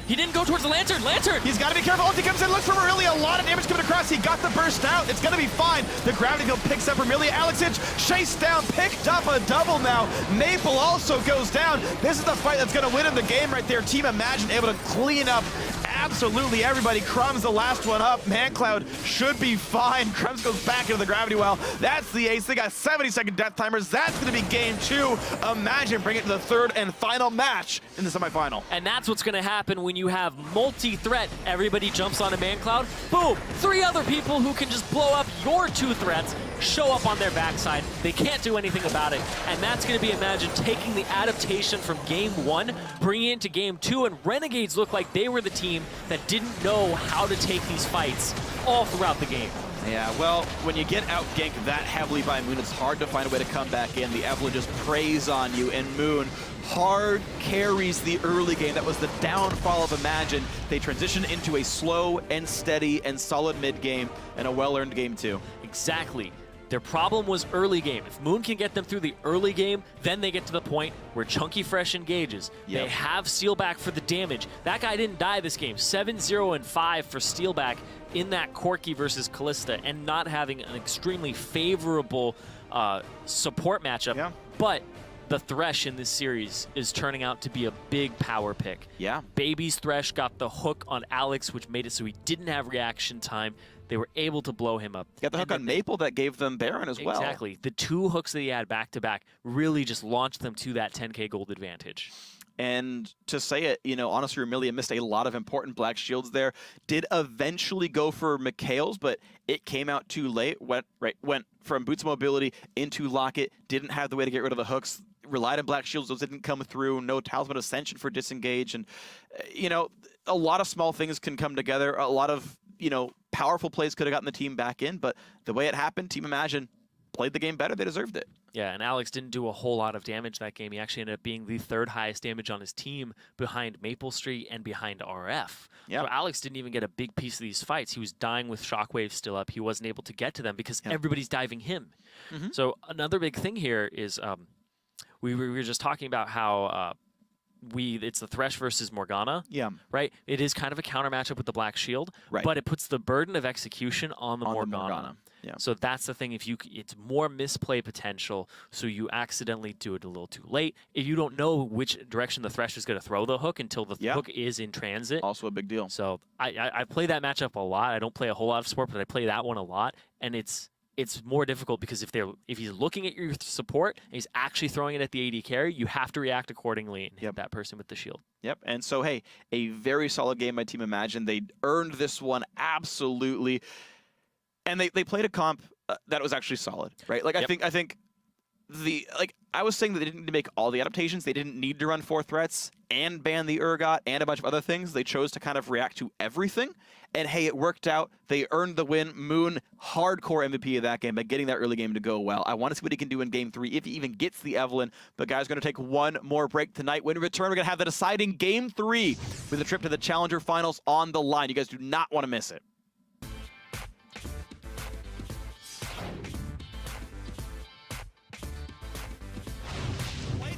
[SPEAKER 2] He didn't go towards the Lantern. Lantern!
[SPEAKER 1] He's got to be careful. Ulti comes in, looks for Marilia. A lot of damage coming across. He got the burst out. It's going to be fine. The gravity field picks up Marilia. Alexich chased down, picked up a double now. Maple also goes down. This is the fight that's going to win in the game right there. Team Imagine able to clean up absolutely everybody. Crumbs the last one up. Man Cloud should be fine. Crumbs goes back into the gravity well. That's the ace. They got 70-second death timers. That's going to be game 2. Imagine bring it to the 3rd and final match in the semifinal.
[SPEAKER 2] And that's what's going to happen when you have multi-threat. Everybody jumps on a Man Cloud. Boom! 3 other people who can just blow up your 2 threats show up on their backside. They can't do anything about it. And that's going to be Imagine taking the adaptation from game 1, bringing it into game 2, and Renegades look like they were the team that didn't know how to take these fights all throughout the game.
[SPEAKER 1] Yeah, well, when you get out-ganked that heavily by Moon, it's hard to find a way to come back in. The Evelyn just preys on you, and Moon hard carries the early game. That was the downfall of Imagine. They transition into a slow and steady and solid mid-game, and a well-earned game, too.
[SPEAKER 2] Exactly. Their problem was early game. If Moon can get them through the early game, then they get to the point where Chunky Fresh engages. They have Steelback for the damage. That guy didn't die this game. 7-0 and 5 for Steelback in that Corky versus Callista, and not having an extremely favorable support matchup. But the Thresh in this series is turning out to be a big power pick. Baby's Thresh got the hook on Alex, which made it so he didn't have reaction time. They were able to blow him up.
[SPEAKER 1] Got the hook on Maple that gave them Baron as well.
[SPEAKER 2] Exactly. The 2 hooks that he had back-to-back really just launched them to that 10k gold advantage.
[SPEAKER 1] And to say it, you know, honestly, Vermilion missed a lot of important black shields there. Did eventually go for Mikhail's, but it came out too late. Went from Boots Mobility into Locket. Didn't have the way to get rid of the hooks. Relied on black shields. Those didn't come through. No Talisman Ascension for disengage. And, you know, a lot of small things can come together. A lot of, you know, powerful plays could have gotten the team back in. But the way it happened, Team Imagine played the game better. They deserved it.
[SPEAKER 2] Yeah, and Alex didn't do a whole lot of damage that game. He actually ended up being the 3rd highest damage on his team behind Maple Street and behind RF.
[SPEAKER 1] Yep.
[SPEAKER 2] So Alex didn't even get a big piece of these fights. He was dying with Shockwave still up. He wasn't able to get to them because everybody's diving him. So another big thing here is we were just talking about how it's the Thresh versus Morgana.
[SPEAKER 1] Yeah.
[SPEAKER 2] Right? It is kind of a counter matchup with the Black Shield,
[SPEAKER 1] Right.
[SPEAKER 2] but it puts the burden of execution on the Morgana.
[SPEAKER 1] Yeah.
[SPEAKER 2] So that's the thing. It's more misplay potential, so you accidentally do it a little too late. If you don't know which direction the Thresh is going to throw the hook until the hook is in transit.
[SPEAKER 1] Also a big deal.
[SPEAKER 2] So I play that matchup a lot. I don't play a whole lot of support, but I play that one a lot, and it's more difficult because if he's looking at your support and he's actually throwing it at the AD carry, you have to react accordingly and hit that person with the shield.
[SPEAKER 1] Yep, and so, hey, a very solid game by Team Imagine. They earned this one, absolutely. And they played a comp that was actually solid, right? Like, I think I was saying that they didn't need to make all the adaptations. They didn't need to run 4 threats and ban the Urgot and a bunch of other things. They chose to kind of react to everything. And hey, it worked out. They earned the win. Moon, hardcore MVP of that game by getting that early game to go well. I want to see what he can do in game 3 if he even gets the Evelyn. But guys, we're going to take one more break tonight. When we return, we're going to have the deciding game 3 with a trip to the Challenger Finals on the line. You guys do not want to miss it.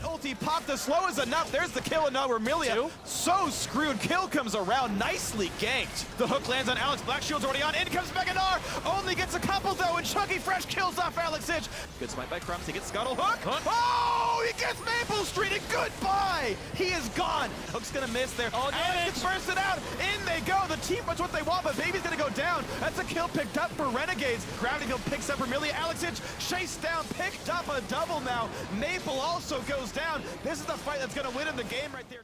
[SPEAKER 1] Ulti popped as slow as enough. There's the kill, and now Vermilia so screwed. Kill comes around, nicely ganked. The hook lands on Alex. Black Shield's already on. In comes Meganar. Only gets a couple though, and Chunky Fresh kills off Alex Hitch. Good smite by Crumbs. He gets Scuttle Hook. Oh, he gets Maple Street, and goodbye. He is gone. Hook's gonna miss there. Alex gets bursted out. In they go. The team wants what they want, but Baby's gonna go down. That's a kill picked up for Renegades. Gravity Field picks up Vermilia. Alex Hitch chased down, picked up a double now. Maple also goes down. This is the fight that's going to win him the game right there.